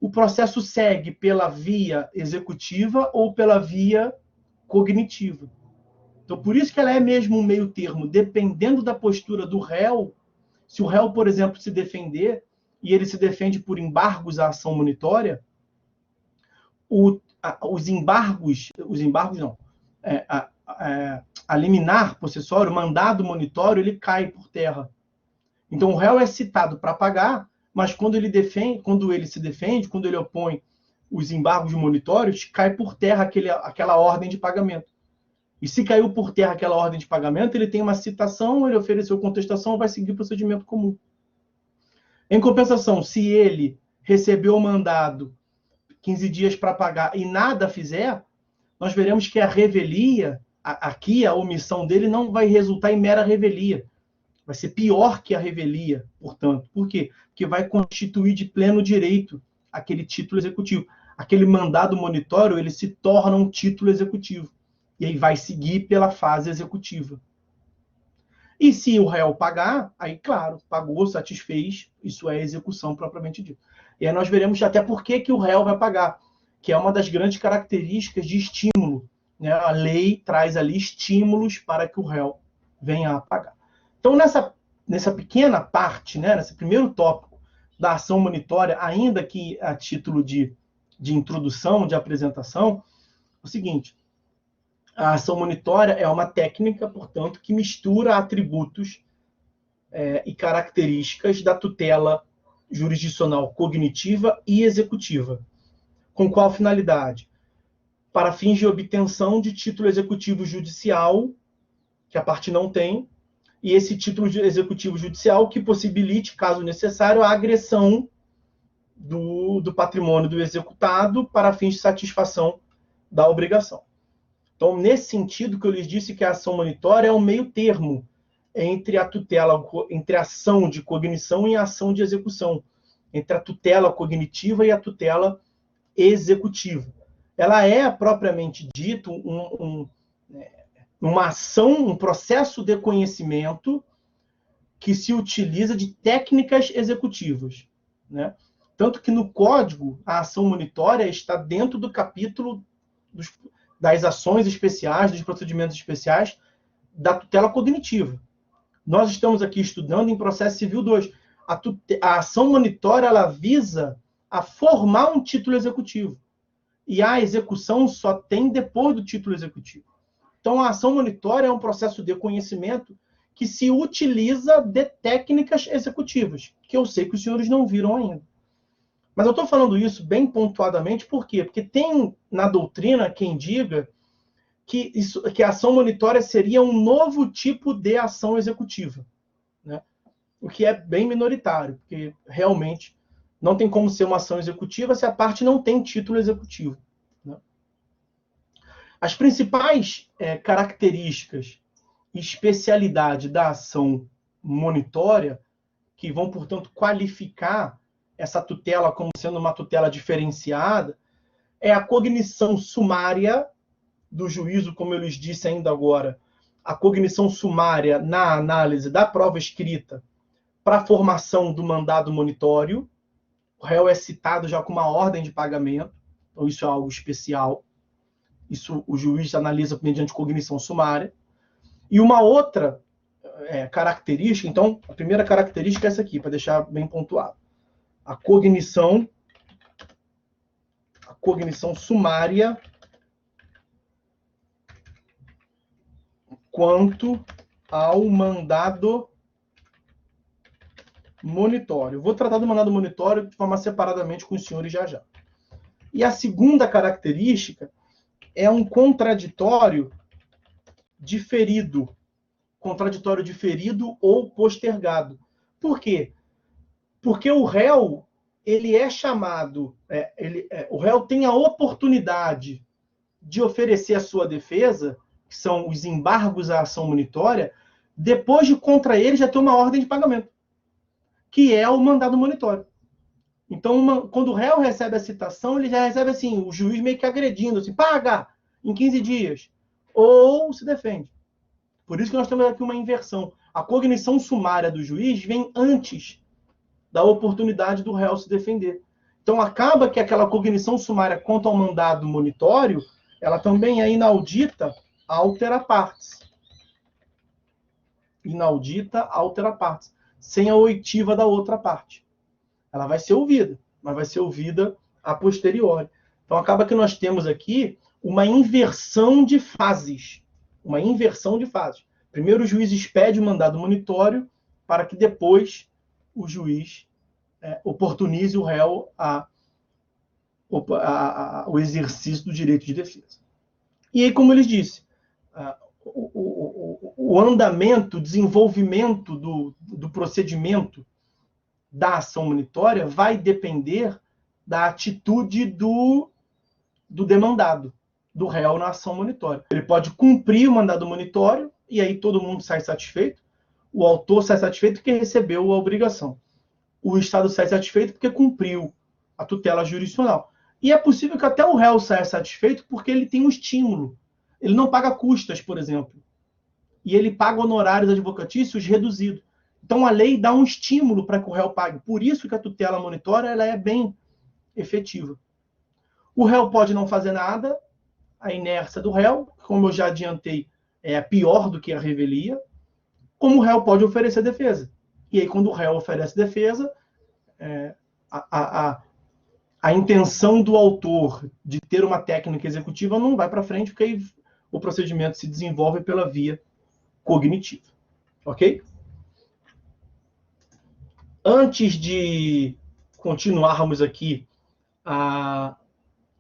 o processo segue pela via executiva ou pela via cognitiva. Então, por isso que ela é mesmo um meio termo, dependendo da postura do réu. Se o réu, por exemplo, se defender, e ele se defende por embargos à ação monitória, os embargos não, a liminar possessório, o mandado monitório, ele cai por terra. Então, o réu é citado para pagar, mas quando ele se defende, quando ele opõe os embargos monitórios, cai por terra aquela ordem de pagamento. E se caiu por terra aquela ordem de pagamento, ele tem uma citação, ele ofereceu contestação, vai seguir o procedimento comum. Em compensação, se ele recebeu o mandado 15 dias para pagar e nada fizer, nós veremos que a revelia, aqui a omissão dele não vai resultar em mera revelia. Vai ser pior que a revelia, portanto. Por quê? Porque vai constituir de pleno direito aquele título executivo. Aquele mandado monitório, ele se torna um título executivo. E aí vai seguir pela fase executiva. E se o réu pagar, aí, claro, pagou, satisfez, isso é execução propriamente dita. E aí nós veremos até por que o réu vai pagar, que é uma das grandes características de estímulo. Né? A lei traz ali estímulos para que o réu venha a pagar. Então, nessa pequena parte, né, nesse primeiro tópico da ação monitória, ainda que a título de introdução, de apresentação, é o seguinte: a ação monitória é uma técnica, portanto, que mistura atributos e características da tutela jurisdicional cognitiva e executiva. Com qual finalidade? Para fins de obtenção de título executivo judicial, que a parte não tem, e esse título executivo judicial que possibilite, caso necessário, a agressão do patrimônio do executado para fins de satisfação da obrigação. Então, nesse sentido que eu lhes disse que a ação monitória é um meio termo entre a tutela, entre a ação de cognição e a ação de execução, entre a tutela cognitiva e a tutela executiva. Ela é, propriamente dito, uma ação, um processo de conhecimento que se utiliza de técnicas executivas. Né? Tanto que no Código, a ação monitória está dentro do capítulo das ações especiais, dos procedimentos especiais da tutela cognitiva. Nós estamos aqui estudando em processo civil 2. A ação monitória, ela visa a formar um título executivo. E a execução só tem depois do título executivo. Então, a ação monitória é um processo de conhecimento que se utiliza de técnicas executivas, que eu sei que os senhores não viram ainda. Mas eu estou falando isso bem pontuadamente, por quê? Porque tem na doutrina quem diga que a ação monitória seria um novo tipo de ação executiva. Né? O que é bem minoritário, porque realmente não tem como ser uma ação executiva se a parte não tem título executivo. Né? As principais características e especialidade da ação monitória, que vão, portanto, qualificar essa tutela como sendo uma tutela diferenciada, é a cognição sumária do juízo, como eu lhes disse ainda agora, a cognição sumária na análise da prova escrita para a formação do mandado monitório. O réu é citado já com uma ordem de pagamento, então isso é algo especial. Isso o juiz analisa mediante cognição sumária. E uma outra característica, então, a primeira característica é essa aqui, para deixar bem pontuado. A cognição sumária quanto ao mandado monitório. Vou tratar do mandado monitório de forma separadamente com os senhores já já. E a segunda característica é um contraditório diferido. Contraditório diferido ou postergado. Por quê? Porque o réu, ele é chamado, o réu tem a oportunidade de oferecer a sua defesa, que são os embargos à ação monitória, depois de contra ele já ter uma ordem de pagamento, que é o mandado monitório. Então, quando o réu recebe a citação, ele já recebe assim, o juiz meio que agredindo, assim, paga em 15 dias, ou se defende. Por isso que nós temos aqui uma inversão. A cognição sumária do juiz vem antes da oportunidade do réu se defender. Então, acaba que aquela cognição sumária quanto ao mandado monitório, ela também é inaudita altera partes. Inaudita altera partes. Sem a oitiva da outra parte. Ela vai ser ouvida, mas vai ser ouvida a posteriori. Então, acaba que nós temos aqui uma inversão de fases. Uma inversão de fases. Primeiro o juiz expede o mandado monitório para que depois o juiz oportunize o réu a o exercício do direito de defesa. E aí, como eles disse, o andamento, o desenvolvimento do procedimento da ação monitória vai depender da atitude do demandado, do réu na ação monitória. Ele pode cumprir o mandado monitório, e aí todo mundo sai satisfeito. O autor sai satisfeito porque recebeu a obrigação. O Estado sai satisfeito porque cumpriu a tutela jurisdicional. E é possível que até o réu saia satisfeito porque ele tem um estímulo. Ele não paga custas, por exemplo. E ele paga honorários advocatícios reduzidos. Então, a lei dá um estímulo para que o réu pague. Por isso que a tutela monitória ela é bem efetiva. O réu pode não fazer nada, a inércia do réu, como eu já adiantei, é pior do que a revelia, como o réu pode oferecer defesa. E aí, quando o réu oferece defesa, a intenção do autor de ter uma técnica executiva não vai para frente, porque aí o procedimento se desenvolve pela via cognitiva. Ok? Antes de continuarmos aqui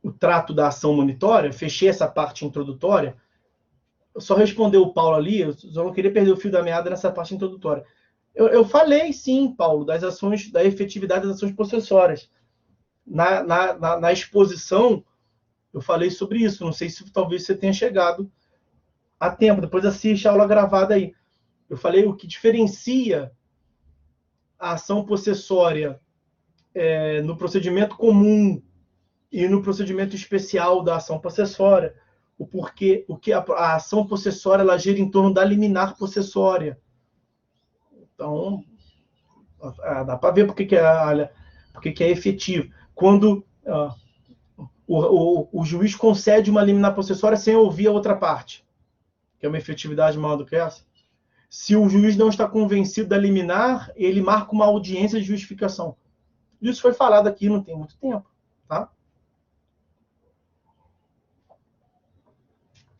o trato da ação monitória, fechei essa parte introdutória, só respondeu o Paulo ali, eu só não queria perder o fio da meada nessa parte introdutória. Eu falei, sim, Paulo, das ações, da efetividade das ações possessórias. Na exposição, eu falei sobre isso. Não sei se talvez você tenha chegado a tempo. Depois assiste a aula gravada aí. Eu falei o que diferencia a ação possessória no procedimento comum e no procedimento especial da ação possessória. O que a ação possessória ela gira em torno da liminar possessória. Então, dá para ver por que é efetivo. Quando o juiz concede uma liminar possessória sem ouvir a outra parte, que é uma efetividade maior do que essa. Se o juiz não está convencido da liminar, ele marca uma audiência de justificação. Isso foi falado aqui não tem muito tempo. Tá?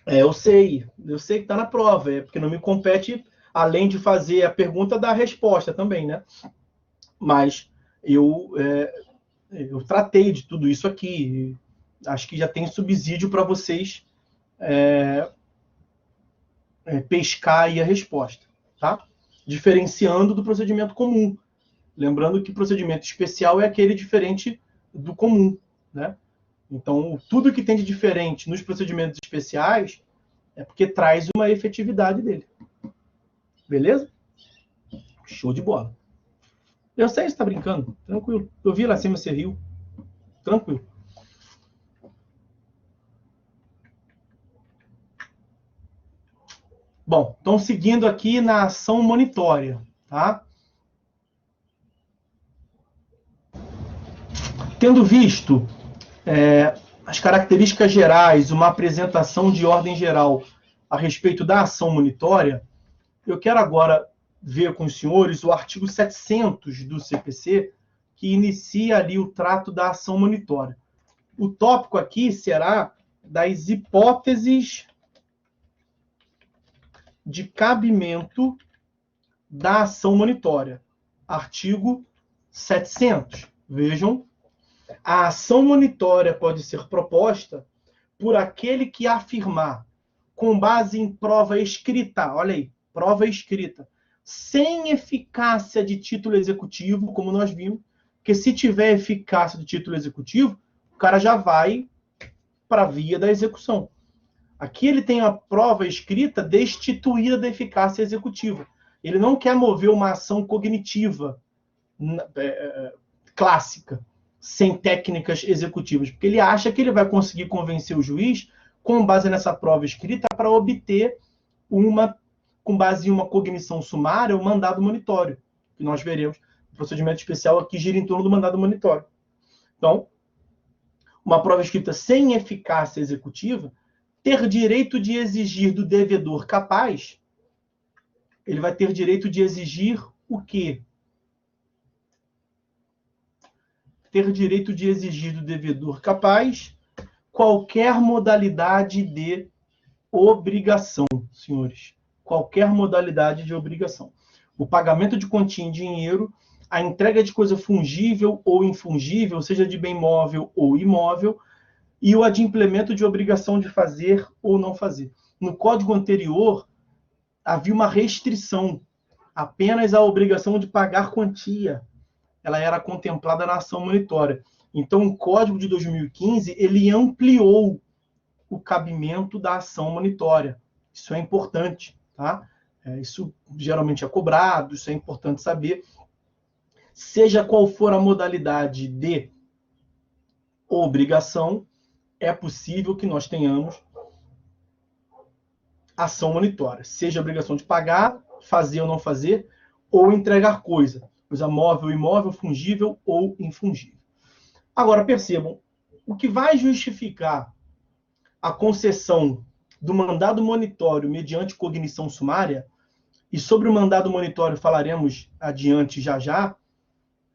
Eu sei que está na prova, porque não me compete, além de fazer a pergunta, dar a resposta também, né? Mas eu tratei de tudo isso aqui. Acho que já tem subsídio para vocês pescar aí a resposta, tá? Diferenciando do procedimento comum. Lembrando que o procedimento especial é aquele diferente do comum, né? Então, tudo que tem de diferente nos procedimentos especiais é porque traz uma efetividade dele. Beleza? Show de bola. Eu sei que você está brincando. Tranquilo. Eu vi lá em cima, você riu. Tranquilo. Bom, então seguindo aqui na ação monitória, tá? Tendo visto as características gerais, uma apresentação de ordem geral a respeito da ação monitória, eu quero agora ver com os senhores o artigo 700 do CPC, que inicia ali o trato da ação monitória. O tópico aqui será das hipóteses de cabimento da ação monitória. Artigo 700. Vejam, a ação monitória pode ser proposta por aquele que afirmar, com base em prova escrita, olha aí, prova escrita, sem eficácia de título executivo, como nós vimos, porque se tiver eficácia de título executivo, o cara já vai para a via da execução. Aqui ele tem a prova escrita destituída da eficácia executiva. Ele não quer mover uma ação cognitiva clássica, sem técnicas executivas, porque ele acha que ele vai conseguir convencer o juiz, com base nessa prova escrita, para obter com base em uma cognição sumária, o mandado monitório, que nós veremos. O procedimento especial aqui gira em torno do mandado monitório. Então, uma prova escrita sem eficácia executiva, ter direito de exigir do devedor capaz, ele vai ter direito de exigir o quê? Ter direito de exigir do devedor capaz qualquer modalidade de obrigação, senhores. Qualquer modalidade de obrigação. O pagamento de quantia em dinheiro, a entrega de coisa fungível ou infungível, seja de bem móvel ou imóvel, e o adimplemento de obrigação de fazer ou não fazer. No código anterior, havia uma restrição, apenas a obrigação de pagar quantia. Ela era contemplada na ação monitória. Então, o Código de 2015, ele ampliou o cabimento da ação monitória. Isso é importante, tá? Isso geralmente é cobrado, isso é importante saber. Seja qual for a modalidade de obrigação, é possível que nós tenhamos ação monitória. Seja a obrigação de pagar, fazer ou não fazer, ou entregar coisa móvel, imóvel, fungível ou infungível. Agora, percebam, o que vai justificar a concessão do mandado monitório mediante cognição sumária, e sobre o mandado monitório falaremos adiante já,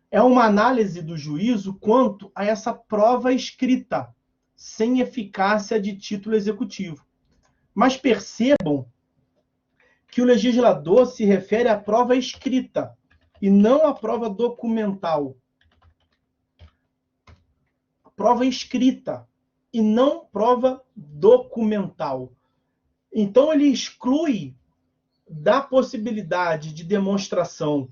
é uma análise do juízo quanto a essa prova escrita, sem eficácia de título executivo. Mas percebam que o legislador se refere à prova escrita e não à prova documental. Prova escrita e não prova documental. Então, ele exclui da possibilidade de demonstração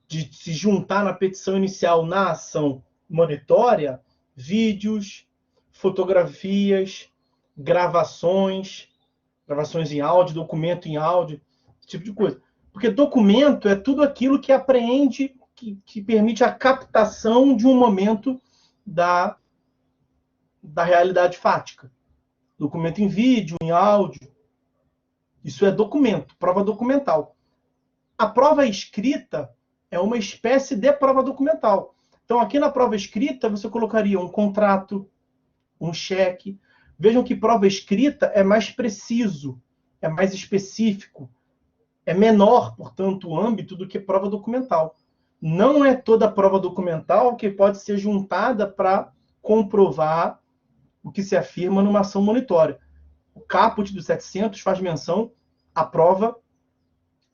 de se juntar na petição inicial na ação monitória vídeos, fotografias, gravações em áudio, documento em áudio, esse tipo de coisa. Porque documento é tudo aquilo que apreende, que permite a captação de um momento da realidade fática. Documento em vídeo, em áudio. Isso é documento, prova documental. A prova escrita é uma espécie de prova documental. Então, aqui na prova escrita, você colocaria um contrato, um cheque. Vejam que prova escrita é mais preciso, é mais específico, é menor, portanto, o âmbito do que prova documental. Não é toda prova documental que pode ser juntada para comprovar o que se afirma numa ação monitória. O caput do 700 faz menção à prova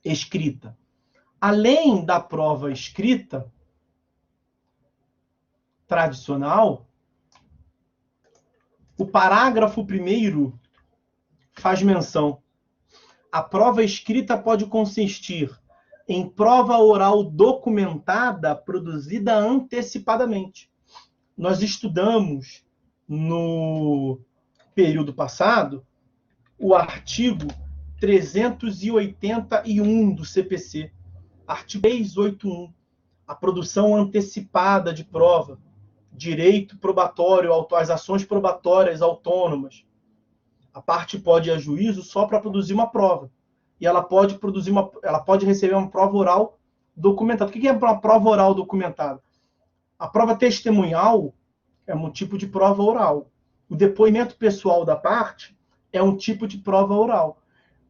escrita. Além da prova escrita tradicional, o parágrafo 1º faz menção. A prova escrita pode consistir em prova oral documentada produzida antecipadamente. Nós estudamos no período passado o artigo 381 do CPC, artigo 381, a produção antecipada de prova, direito probatório, as ações probatórias autônomas. A parte pode ir a juízo só para produzir uma prova. E ela pode receber uma prova oral documentada. O que é uma prova oral documentada? A prova testemunhal é um tipo de prova oral. O depoimento pessoal da parte é um tipo de prova oral.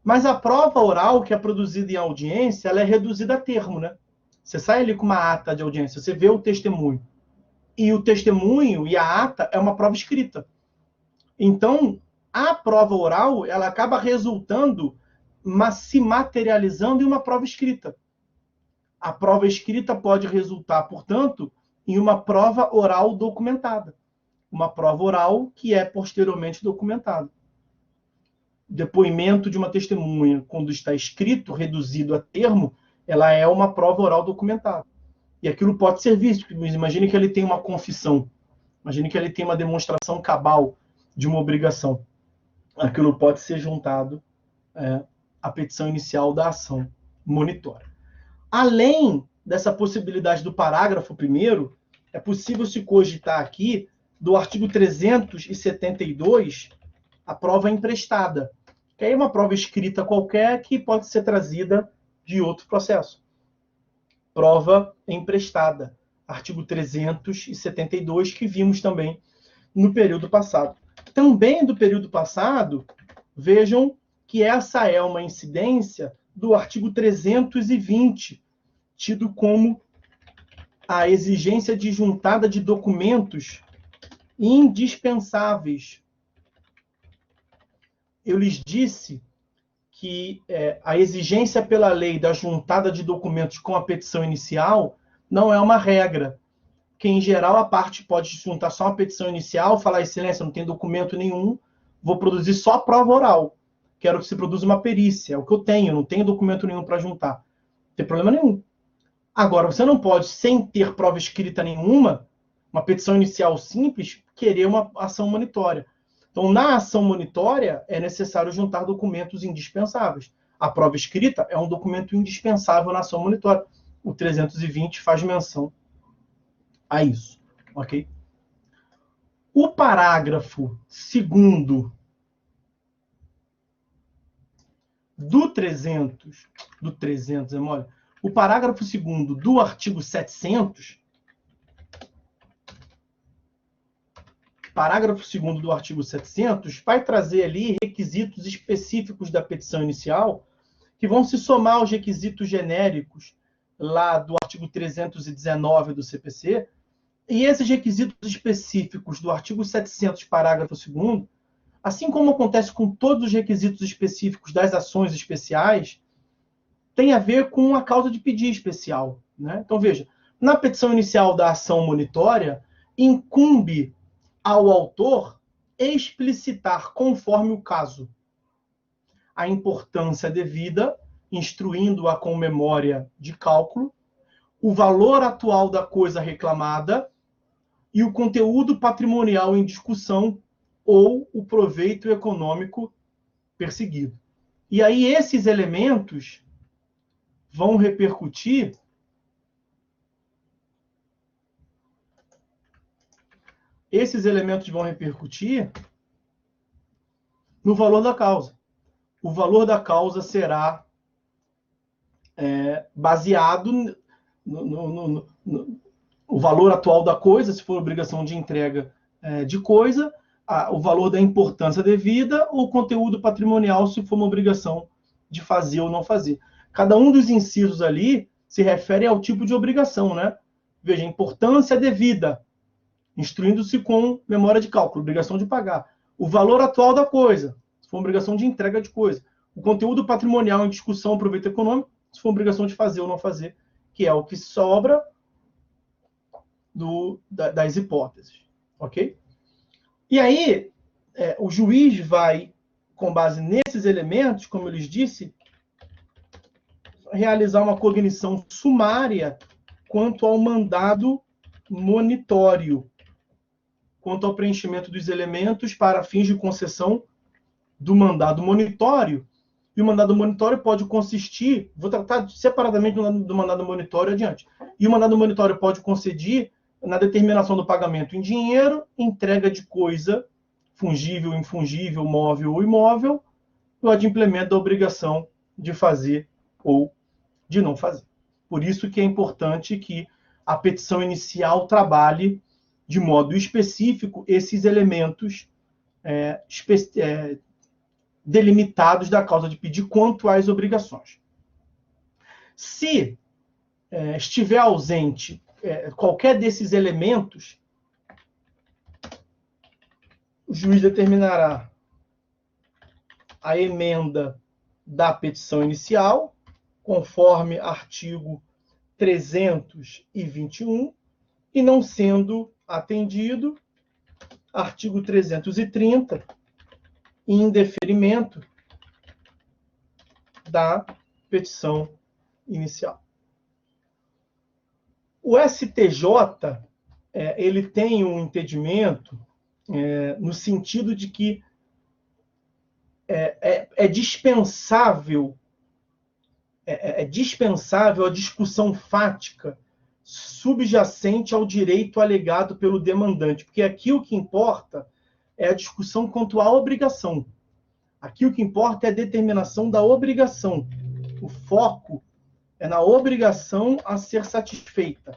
Mas a prova oral que é produzida em audiência, ela é reduzida a termo, né? Você sai ali com uma ata de audiência, você vê o testemunho. E o testemunho e a ata é uma prova escrita. Então, a prova oral, ela acaba resultando, se materializando em uma prova escrita. A prova escrita pode resultar, portanto, em uma prova oral documentada. Uma prova oral que é posteriormente documentada. Depoimento de uma testemunha, quando está escrito, reduzido a termo, ela é uma prova oral documentada. E aquilo pode ser visto. Imagine que ele tem uma confissão. Imagine que ele tem uma demonstração cabal de uma obrigação. Aquilo pode ser juntado à petição inicial da ação monitória. Além dessa possibilidade do parágrafo 1º, é possível se cogitar aqui do artigo 372, a prova emprestada, que é uma prova escrita qualquer que pode ser trazida de outro processo. Prova emprestada, artigo 372, que vimos também no período passado. Também do período passado, vejam que essa é uma incidência do artigo 320, tido como a exigência de juntada de documentos indispensáveis. Eu lhes disse que a exigência pela lei da juntada de documentos com a petição inicial não é uma regra, que em geral a parte pode juntar só uma petição inicial, falar, excelência, não tem documento nenhum, vou produzir só prova oral. Quero que você produza uma perícia, é o que eu tenho, não tenho documento nenhum para juntar. Não tem problema nenhum. Agora, você não pode, sem ter prova escrita nenhuma, uma petição inicial simples, querer uma ação monitória. Então, na ação monitória, é necessário juntar documentos indispensáveis. A prova escrita é um documento indispensável na ação monitória. O 320 faz menção a isso, ok? O parágrafo 2º do 300, é mole? O parágrafo 2º do artigo 700, parágrafo 2º do artigo 700, vai trazer ali requisitos específicos da petição inicial, que vão se somar aos requisitos genéricos lá do artigo 319 do CPC, e esses requisitos específicos do artigo 700, parágrafo 2º, assim como acontece com todos os requisitos específicos das ações especiais, tem a ver com a causa de pedir especial, né? Então, veja, na petição inicial da ação monitória, incumbe ao autor explicitar, conforme o caso, a importância devida, instruindo-a com memória de cálculo, o valor atual da coisa reclamada e o conteúdo patrimonial em discussão ou o proveito econômico perseguido. E aí esses elementos vão repercutir no valor da causa. O valor da causa será baseado no valor atual da coisa, se for obrigação de entrega de coisa, o valor da importância devida, ou o conteúdo patrimonial, se for uma obrigação de fazer ou não fazer. Cada um dos incisos ali se refere ao tipo de obrigação, né? Veja, importância devida, instruindo-se com memória de cálculo, obrigação de pagar. O valor atual da coisa, se for obrigação de entrega de coisa. O conteúdo patrimonial em discussão, proveito econômico, se for obrigação de fazer ou não fazer, que é o que sobra das hipóteses, ok? E aí, o juiz vai, com base nesses elementos, como eu lhes disse, realizar uma cognição sumária quanto ao mandado monitório, quanto ao preenchimento dos elementos para fins de concessão do mandado monitório. E o mandado monitório pode consistir, vou tratar separadamente do mandado monitório adiante, e o mandado monitório pode conceder na determinação do pagamento em dinheiro, entrega de coisa fungível, infungível, móvel ou imóvel, o adimplemento da obrigação de fazer ou de não fazer. Por isso que é importante que a petição inicial trabalhe de modo específico esses elementos delimitados da causa de pedir quanto às obrigações. Se estiver ausente qualquer desses elementos, o juiz determinará a emenda da petição inicial, conforme artigo 321, e não sendo atendido, artigo 330, em indeferimento da petição inicial. O STJ ele tem um entendimento no sentido de que é dispensável a discussão fática subjacente ao direito alegado pelo demandante, porque aqui o que importa é a discussão quanto à obrigação. Aqui o que importa é a determinação da obrigação. O foco é na obrigação a ser satisfeita.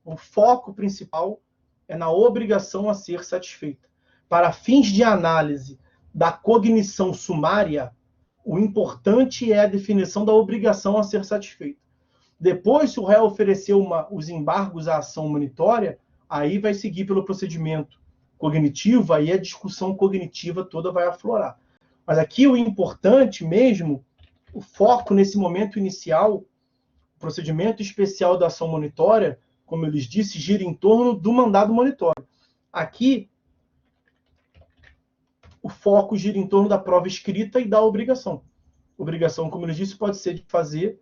O foco principal é na obrigação a ser satisfeita. Para fins de análise da cognição sumária, o importante é a definição da obrigação a ser satisfeita. Depois, se o réu oferecer os embargos à ação monitória, aí vai seguir pelo procedimento cognitivo, aí a discussão cognitiva toda vai aflorar. Mas aqui o importante mesmo, o foco nesse momento inicial, procedimento especial da ação monitória, como eu lhes disse, gira em torno do mandado monitório. Aqui, o foco gira em torno da prova escrita e da obrigação. Obrigação, como eu lhes disse, pode ser de fazer,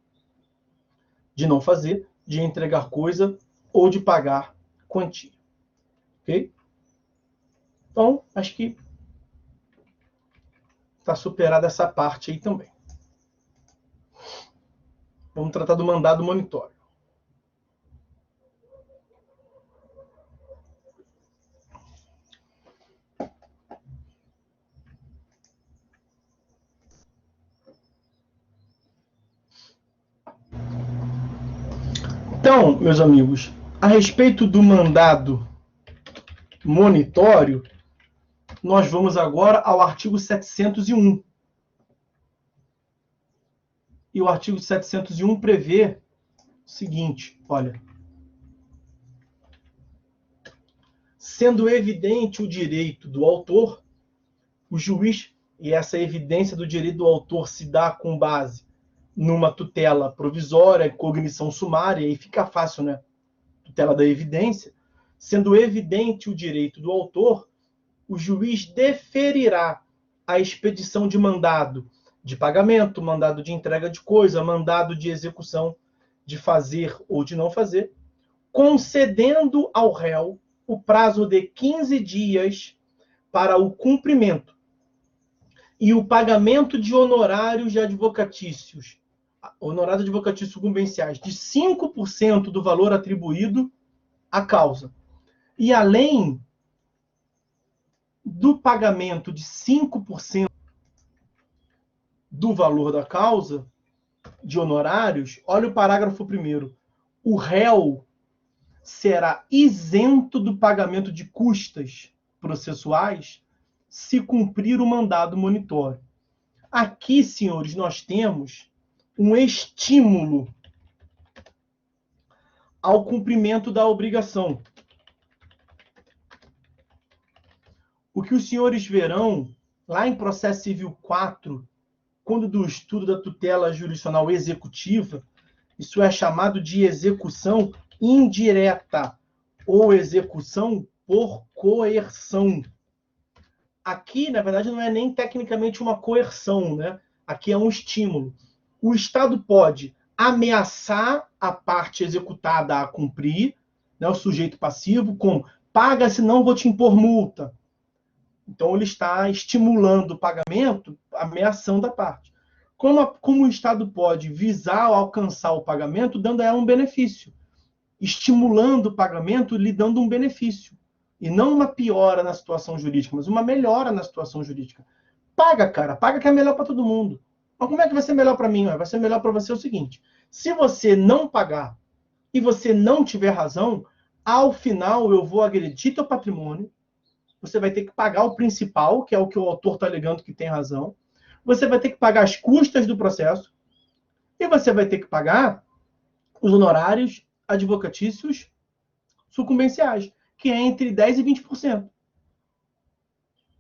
de não fazer, de entregar coisa ou de pagar quantia. Ok? Então, acho que está superada essa parte aí também. Vamos tratar do mandado monitório. Então, meus amigos, a respeito do mandado monitório, nós vamos agora ao artigo 701. E o artigo 701 prevê o seguinte, olha. Sendo evidente o direito do autor, o juiz, e essa evidência do direito do autor se dá com base numa tutela provisória, cognição sumária, e fica fácil, né? Tutela da evidência. Sendo evidente o direito do autor, o juiz deferirá a expedição de mandado de pagamento, mandado de entrega de coisa, mandado de execução de fazer ou de não fazer, concedendo ao réu o prazo de 15 dias para o cumprimento e o pagamento de honorários de advocatícios, honorários advocatícios sucumbenciais, de 5% do valor atribuído à causa. E além do pagamento de 5% do valor da causa, de honorários, olha o parágrafo 1º. O réu será isento do pagamento de custas processuais se cumprir o mandado monitório. Aqui, senhores, nós temos um estímulo ao cumprimento da obrigação. O que os senhores verão lá em Processo Civil 4, quando do estudo da tutela jurisdicional executiva, isso é chamado de execução indireta ou execução por coerção. Aqui, na verdade, não é nem tecnicamente uma coerção, né? Aqui é um estímulo. O Estado pode ameaçar a parte executada a cumprir, né, o sujeito passivo, com paga, senão vou te impor multa. Então, ele está estimulando o pagamento, ameaçando a parte. Como o Estado pode visar ou alcançar o pagamento, dando a ela um benefício, estimulando o pagamento, lhe dando um benefício. E não uma piora na situação jurídica, mas uma melhora na situação jurídica. Paga, cara, paga que é melhor para todo mundo. Mas como é que vai ser melhor para mim? Vai ser melhor para você o seguinte: se você não pagar e você não tiver razão, ao final eu vou agredir teu patrimônio, você vai ter que pagar o principal, que é o que o autor está alegando que tem razão, você vai ter que pagar as custas do processo e você vai ter que pagar os honorários advocatícios sucumbenciais, que é entre 10% e 20%.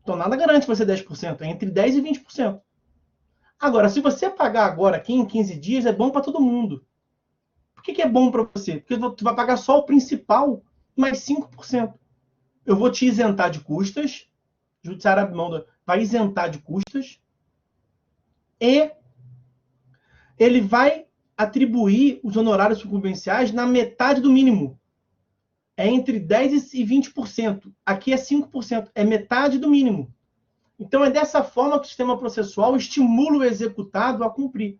Então, nada garante você 10%, é entre 10% e 20%. Agora, se você pagar agora, aqui em 15 dias, é bom para todo mundo. Por que é bom para você? Porque você vai pagar só o principal, mais 5%. Eu vou te isentar de custas, o judiciário abre mão vai isentar de custas, e ele vai atribuir os honorários sucumbenciais na metade do mínimo. É entre 10% e 20%. Aqui é 5%. É metade do mínimo. Então, é dessa forma que o sistema processual estimula o executado a cumprir.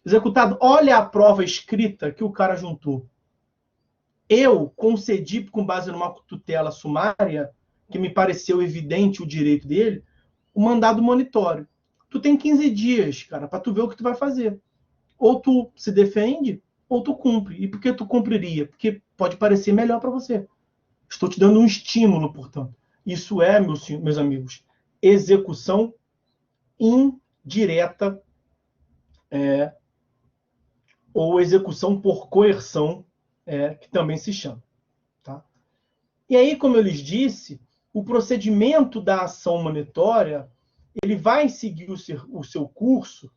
Executado, olha a prova escrita que o cara juntou. Eu concedi, com base numa tutela sumária, que me pareceu evidente o direito dele, o mandado monitório. Tu tem 15 dias, cara, para tu ver o que tu vai fazer. Ou tu se defende, ou tu cumpre. E por que tu cumpriria? Porque pode parecer melhor para você. Estou te dando um estímulo, portanto. Isso é, meus amigos, execução indireta ou execução por coerção, que também se chama. Tá? E aí, como eu lhes disse, o procedimento da ação monitória ele vai seguir o seu curso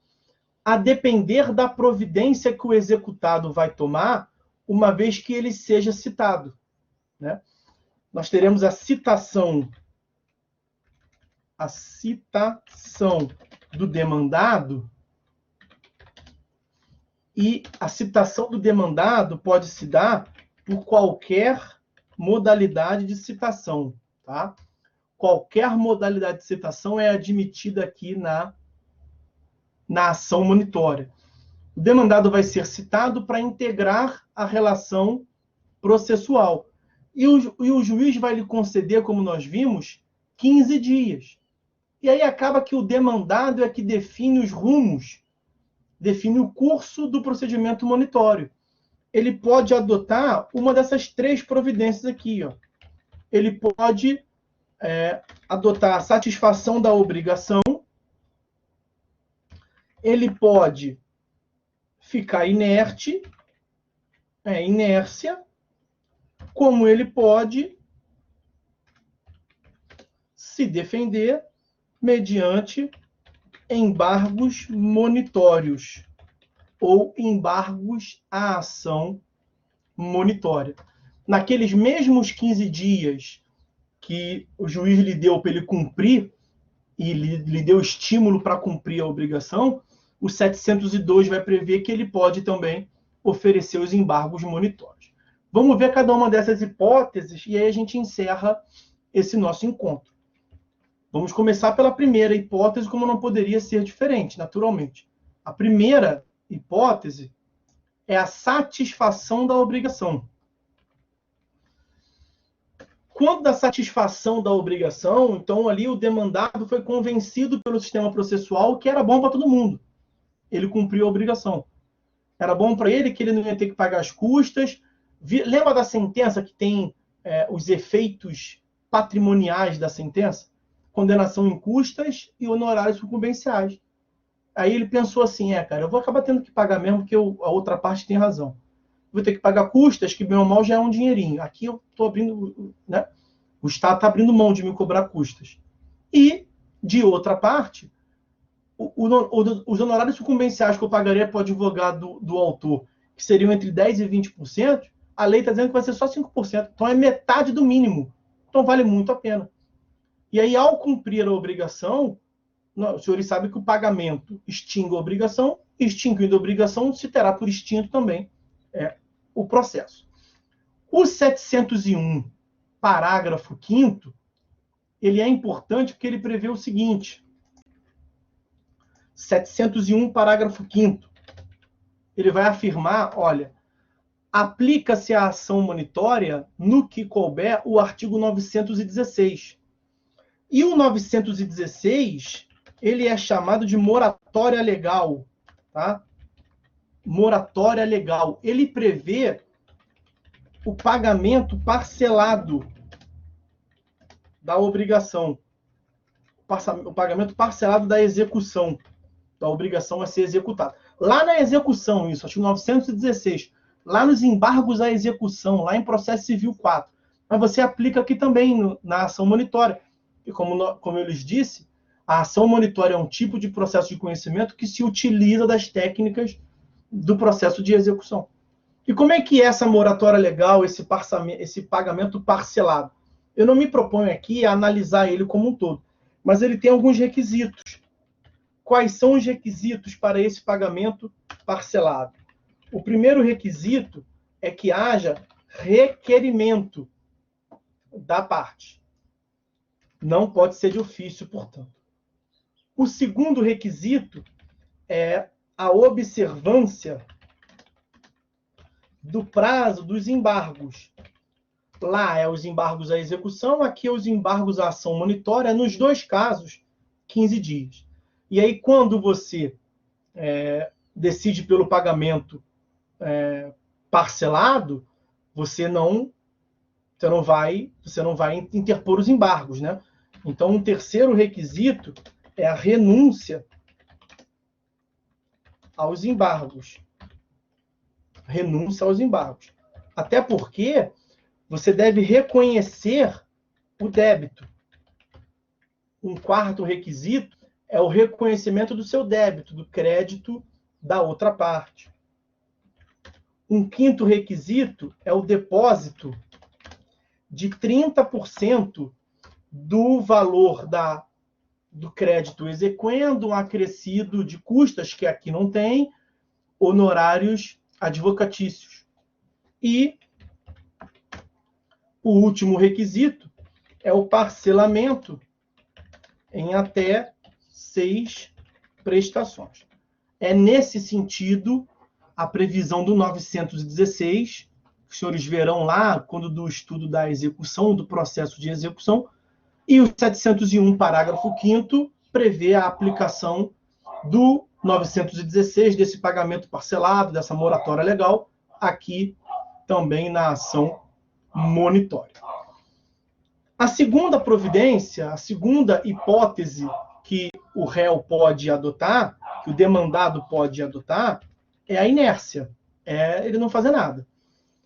a depender da providência que o executado vai tomar, uma vez que ele seja citado, né? Nós teremos a citação do demandado, e a citação do demandado pode se dar por qualquer modalidade de citação, tá? Qualquer modalidade de citação é admitida aqui na ação monitória. O demandado vai ser citado para integrar a relação processual. E o juiz vai lhe conceder, como nós vimos, 15 dias. E aí acaba que o demandado é que define os rumos, define o curso do procedimento monitório. Ele pode adotar uma dessas 3 providências aqui. Ó. Ele pode adotar a satisfação da obrigação, ele pode ficar inerte, inércia, como ele pode se defender mediante embargos monitórios ou embargos à ação monitória. Naqueles mesmos 15 dias que o juiz lhe deu para ele cumprir e lhe deu estímulo para cumprir a obrigação, o 702 vai prever que ele pode também oferecer os embargos monitórios. Vamos ver cada uma dessas hipóteses e aí a gente encerra esse nosso encontro. Vamos começar pela primeira hipótese, como não poderia ser diferente, naturalmente. A primeira hipótese é a satisfação da obrigação. Quanto da satisfação da obrigação, então ali o demandado foi convencido pelo sistema processual que era bom para todo mundo. Ele cumpriu a obrigação. Era bom para ele, que ele não ia ter que pagar as custas. Lembra da sentença que tem os efeitos patrimoniais da sentença? Condenação em custas e honorários sucumbenciais. Aí ele pensou assim, cara, eu vou acabar tendo que pagar mesmo, porque a outra parte tem razão. Vou ter que pagar custas, que bem ou mal já é um dinheirinho. Aqui eu estou abrindo, né? O Estado está abrindo mão de me cobrar custas. E, de outra parte, os honorários sucumbenciais que eu pagaria para o advogado do autor, que seriam entre 10% e 20%, a lei está dizendo que vai ser só 5%. Então é metade do mínimo. Então vale muito a pena. E aí, ao cumprir a obrigação, os senhores sabem que o pagamento extingue a obrigação, extinguindo a obrigação, se terá por extinto também o processo. O 701, parágrafo 5º, ele é importante porque ele prevê o seguinte. 701, parágrafo 5º. Ele vai afirmar, olha, aplica-se a ação monitória no que couber o artigo 916. E o 916, ele é chamado de moratória legal, tá? Moratória legal. Ele prevê o pagamento parcelado da obrigação. O pagamento parcelado da execução, da obrigação a ser executada. Lá na execução, isso, artigo 916, lá nos embargos à execução, lá em processo civil 4. Mas você aplica aqui também na ação monitória. E como eu lhes disse, a ação monitória é um tipo de processo de conhecimento que se utiliza das técnicas do processo de execução. E como é que é essa moratória legal, esse pagamento parcelado? Eu não me proponho aqui a analisar ele como um todo, mas ele tem alguns requisitos. Quais são os requisitos para esse pagamento parcelado? O primeiro requisito é que haja requerimento da parte. Não pode ser de ofício, portanto. O segundo requisito é a observância do prazo dos embargos. Lá é os embargos à execução, aqui é os embargos à ação monitória, nos dois casos, 15 dias. E aí, quando você decide pelo pagamento parcelado, você não vai interpor os embargos, né? Então, um terceiro requisito é a renúncia aos embargos. Renúncia aos embargos. Até porque você deve reconhecer o débito. Um quarto requisito é o reconhecimento do seu débito, do crédito da outra parte. Um quinto requisito é o depósito de 30% do valor do crédito exequendo, um acrescido de custas, que aqui não tem, honorários advocatícios. E o último requisito é o parcelamento em até 6 prestações. É nesse sentido a previsão do 916, que os senhores verão lá, quando do estudo da execução, do processo de execução, e o 701, parágrafo 5º, prevê a aplicação do 916, desse pagamento parcelado, dessa moratória legal, aqui também na ação monitória. A segunda providência, a segunda hipótese que o réu pode adotar, que o demandado pode adotar, é a inércia, é ele não fazer nada.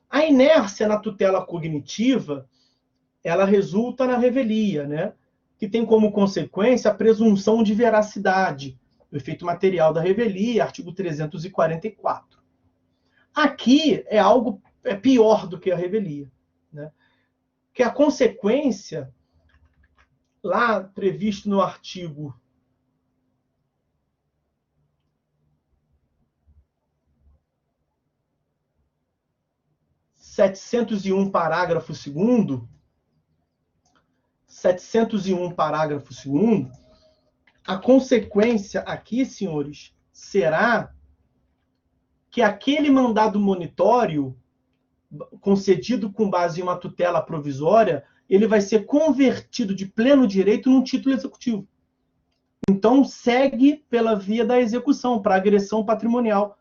A inércia na tutela cognitiva, ela resulta na revelia, né? Que tem como consequência a presunção de veracidade, o efeito material da revelia, artigo 344. Aqui é algo pior do que a revelia, né? Que a consequência, lá previsto no artigo 701, parágrafo 2º, 701, parágrafo 2º, a consequência aqui, senhores, será que aquele mandado monitório, concedido com base em uma tutela provisória, ele vai ser convertido de pleno direito num título executivo. Então, segue pela via da execução, para agressão patrimonial.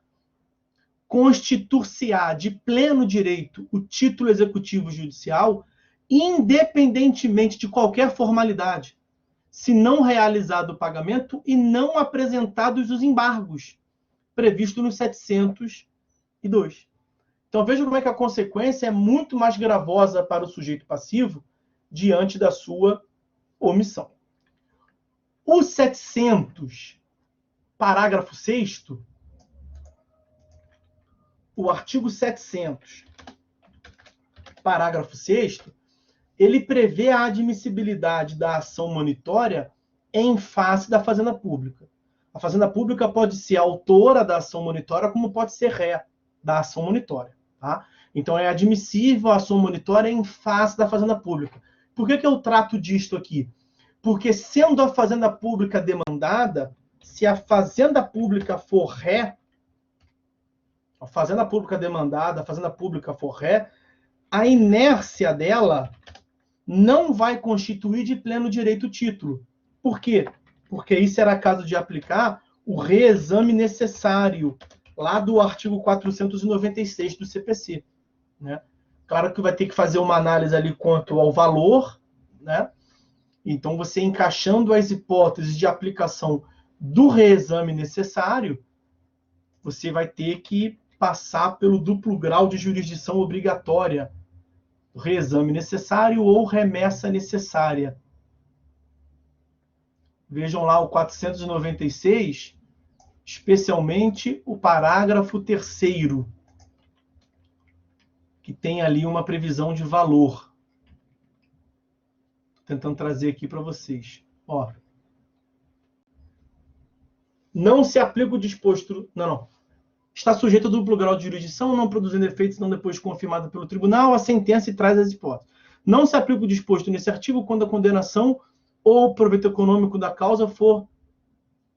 Constituir-se-á de pleno direito o título executivo judicial, independentemente de qualquer formalidade, se não realizado o pagamento e não apresentados os embargos, previsto no 702. Então, veja como é que a consequência é muito mais gravosa para o sujeito passivo diante da sua omissão. O 700, parágrafo 6º, o artigo 700, parágrafo 6º, ele prevê a admissibilidade da ação monitória em face da Fazenda Pública. A Fazenda Pública pode ser autora da ação monitória, como pode ser ré da ação monitória. Tá? Então, é admissível a ação monitória em face da Fazenda Pública. Por que eu trato disto aqui? Porque, sendo a Fazenda Pública demandada, se a Fazenda Pública for ré, a Fazenda Pública demandada, a Fazenda Pública for ré, a inércia dela não vai constituir de pleno direito o título. Por quê? Porque aí será caso de aplicar o reexame necessário, lá do artigo 496 do CPC. Né? Claro que vai ter que fazer uma análise ali quanto ao valor, né? Então, você encaixando as hipóteses de aplicação do reexame necessário, você vai ter que passar pelo duplo grau de jurisdição obrigatória, reexame necessário ou remessa necessária. Vejam lá o 496, especialmente o parágrafo 3º, que tem ali uma previsão de valor. Estou tentando trazer aqui para vocês. Ó. Não se aplica o disposto... Não. Está sujeito a duplo grau de jurisdição, não produzindo efeitos, não depois confirmada pelo tribunal, a sentença e traz as hipóteses. Não se aplica o disposto nesse artigo quando a condenação ou o proveito econômico da causa for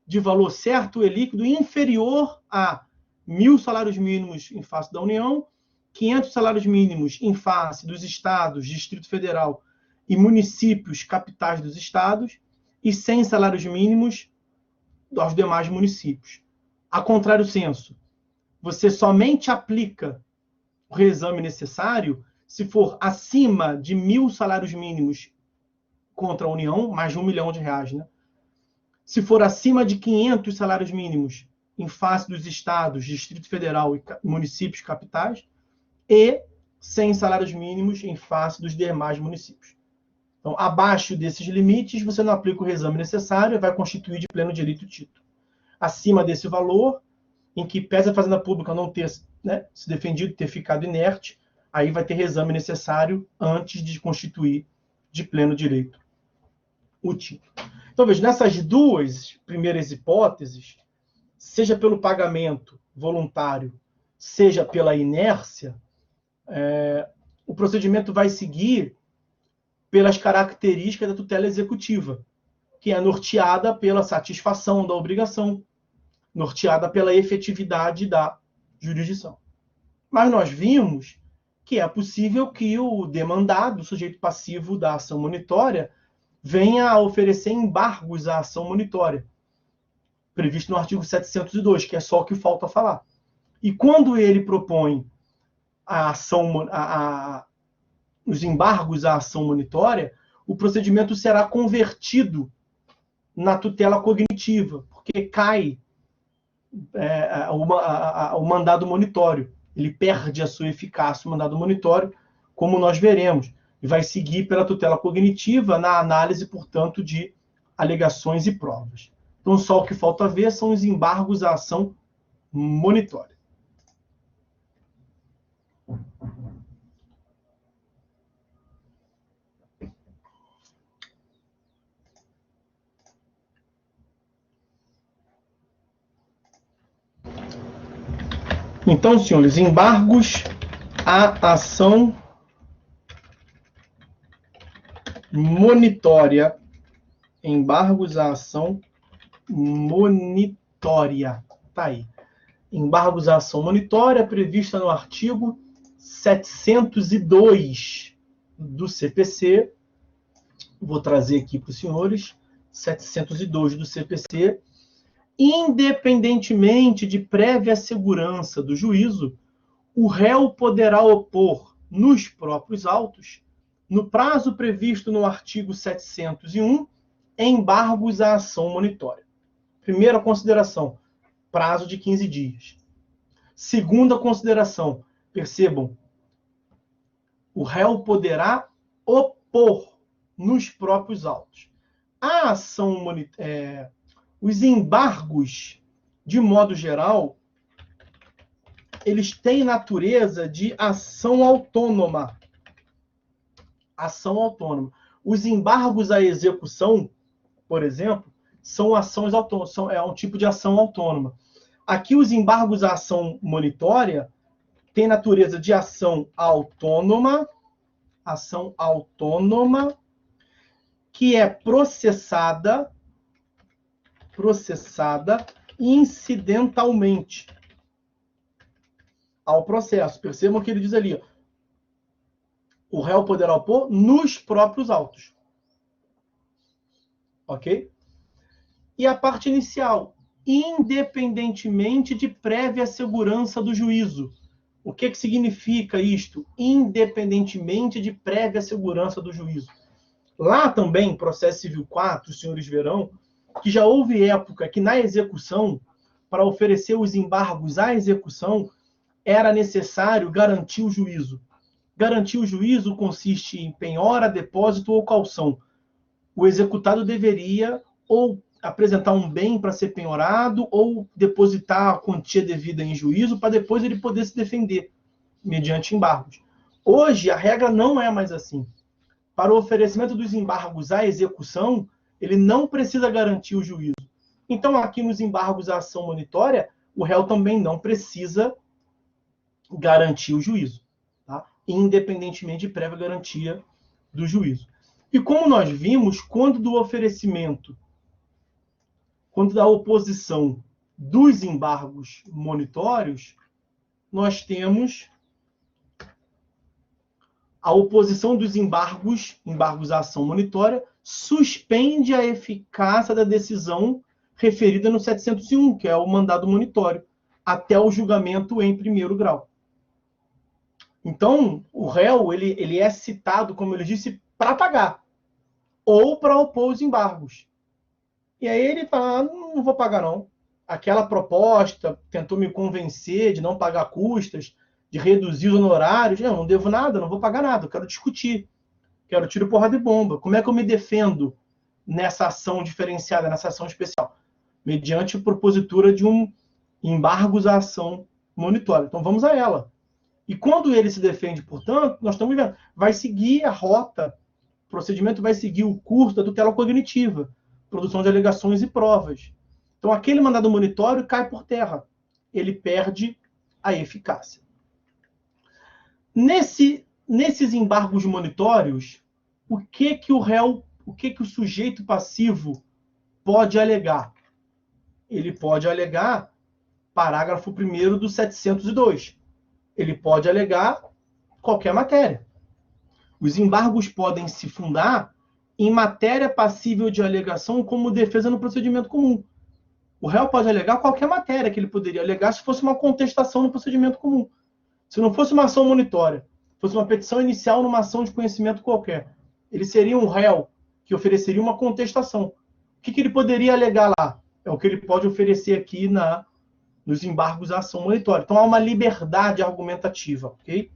de valor certo e líquido inferior a 1.000 salários mínimos em face da União, 500 salários mínimos em face dos estados, Distrito Federal e municípios capitais dos estados, e 100 salários mínimos aos demais municípios. A contrário senso, você somente aplica o reexame necessário se for acima de 1.000 salários mínimos contra a União, mais de R$1 milhão, né? Se for acima de 500 salários mínimos em face dos estados, Distrito Federal e municípios capitais, e 100 salários mínimos em face dos demais municípios. Então, abaixo desses limites, você não aplica o reexame necessário e vai constituir de pleno direito o título. Acima desse valor, em que pese a Fazenda Pública não ter, né, se defendido, ter ficado inerte, aí vai ter reexame necessário antes de constituir de pleno direito o título. Então, veja, nessas duas primeiras hipóteses, seja pelo pagamento voluntário, seja pela inércia, o procedimento vai seguir pelas características da tutela executiva, que é norteada pela satisfação da obrigação, norteada pela efetividade da jurisdição. Mas nós vimos que é possível que o demandado, o sujeito passivo da ação monitória, venha a oferecer embargos à ação monitória, previsto no artigo 702, que é só o que falta falar. E quando ele propõe a ação, os embargos à ação monitória, o procedimento será convertido na tutela cognitiva, porque cai o mandado monitório. Ele perde a sua eficácia, o mandado monitório, como nós veremos, e vai seguir pela tutela cognitiva na análise, portanto, de alegações e provas. Então, só o que falta ver são os embargos à ação monitória. Então, senhores, embargos à ação monitória. Embargos à ação monitória. Tá aí. Embargos à ação monitória, prevista no artigo 702 do CPC. Vou trazer aqui para os senhores. 702 do CPC. Independentemente de prévia segurança do juízo, o réu poderá opor nos próprios autos, no prazo previsto no artigo 701, embargos à ação monitória. Primeira consideração, prazo de 15 dias. Segunda consideração, percebam, o réu poderá opor nos próprios autos. A ação monitória, os embargos, de modo geral, eles têm natureza de ação autônoma. Ação autônoma. Os embargos à execução, por exemplo, são ações autônomas, é um tipo de ação autônoma. Aqui, os embargos à ação monitória têm natureza de ação autônoma, que é processada incidentalmente ao processo. Percebam que ele diz ali, ó, o réu poderá opor nos próprios autos. Ok? E a parte inicial, independentemente de prévia segurança do juízo. O que significa isto? Independentemente de prévia segurança do juízo. Lá também, processo civil 4, os senhores verão, que já houve época que na execução, para oferecer os embargos à execução, era necessário garantir o juízo. Garantir o juízo consiste em penhora, depósito ou caução. O executado deveria ou apresentar um bem para ser penhorado ou depositar a quantia devida em juízo para depois ele poder se defender mediante embargos. Hoje, a regra não é mais assim. Para o oferecimento dos embargos à execução, ele não precisa garantir o juízo. Então, aqui nos embargos à ação monitória, o réu também não precisa garantir o juízo, tá? Independentemente de prévia garantia do juízo. E como nós vimos, quando do oferecimento, quando da oposição dos embargos monitórios, nós temos a oposição dos embargos à ação monitória, suspende a eficácia da decisão referida no 701, que é o mandado monitório, até o julgamento em primeiro grau. Então, o réu ele é citado, como eu disse, para pagar ou para opor os embargos. E aí ele fala, não vou pagar não. Aquela proposta tentou me convencer de não pagar custas, de reduzir os honorários. Eu não devo nada, não vou pagar nada, eu quero discutir. Quero tiro, porrada e bomba. Como é que eu me defendo nessa ação diferenciada, nessa ação especial? Mediante a propositura de um embargos à ação monitória. Então vamos a ela. E quando ele se defende, portanto, nós estamos vendo, vai seguir a rota, o procedimento vai seguir o curso da tutela cognitiva, produção de alegações e provas. Então aquele mandado monitório cai por terra. Ele perde a eficácia. Nesses embargos monitórios, o que o sujeito passivo pode alegar? Ele pode alegar parágrafo 1º do 702. Ele pode alegar qualquer matéria. Os embargos podem se fundar em matéria passível de alegação como defesa no procedimento comum. O réu pode alegar qualquer matéria que ele poderia alegar se fosse uma contestação no procedimento comum. Se não fosse uma ação monitória, fosse uma petição inicial numa ação de conhecimento qualquer, ele seria um réu que ofereceria uma contestação. O que ele poderia alegar lá? É o que ele pode oferecer aqui nos embargos à ação monitória. Então há uma liberdade argumentativa, ok?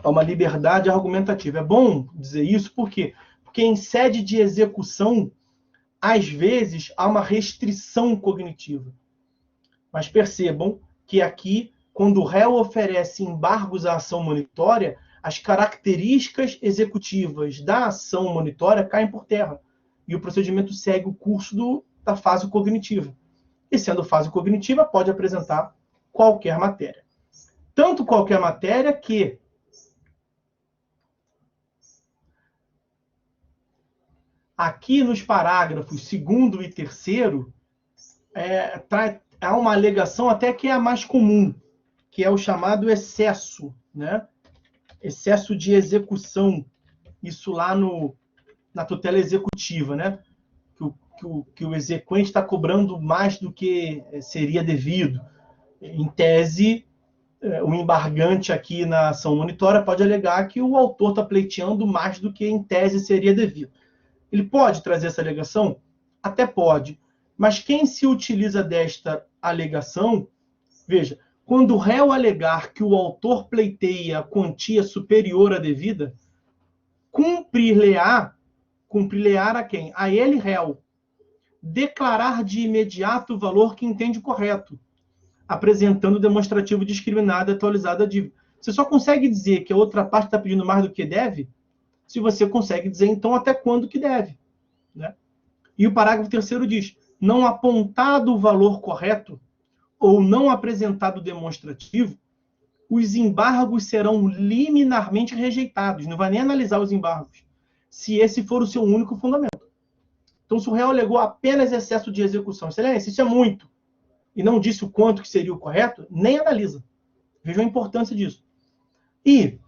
Há uma liberdade argumentativa. É bom dizer isso por quê? Porque em sede de execução, às vezes, há uma restrição cognitiva. Mas percebam que aqui, quando o réu oferece embargos à ação monitória, as características executivas da ação monitória caem por terra. E o procedimento segue o curso da fase cognitiva. E sendo fase cognitiva, pode apresentar qualquer matéria. Tanto qualquer matéria que aqui nos parágrafos 2º e 3º, há uma alegação até que é a mais comum, que é o chamado excesso, né? Excesso de execução. Isso lá na tutela executiva, né? Que o exequente está cobrando mais do que seria devido. Em tese, o embargante aqui na ação monitória pode alegar que o autor está pleiteando mais do que em tese seria devido. Ele pode trazer essa alegação? Até pode. Mas quem se utiliza desta alegação, veja, quando o réu alegar que o autor pleiteia a quantia superior à devida, cumprir-lhe-á a quem? A ele, réu, declarar de imediato o valor que entende correto, apresentando o demonstrativo discriminado e atualizado a dívida. Você só consegue dizer que a outra parte está pedindo mais do que deve se você consegue dizer, então, até quando que deve. Né? E o parágrafo 3º diz, não apontado o valor correto ou não apresentado o demonstrativo, os embargos serão liminarmente rejeitados. Não vai nem analisar os embargos, se esse for o seu único fundamento. Então, se o réu alegou apenas excesso de execução, excelência, isso é muito, e não disse o quanto que seria o correto, nem analisa. Veja a importância disso. E,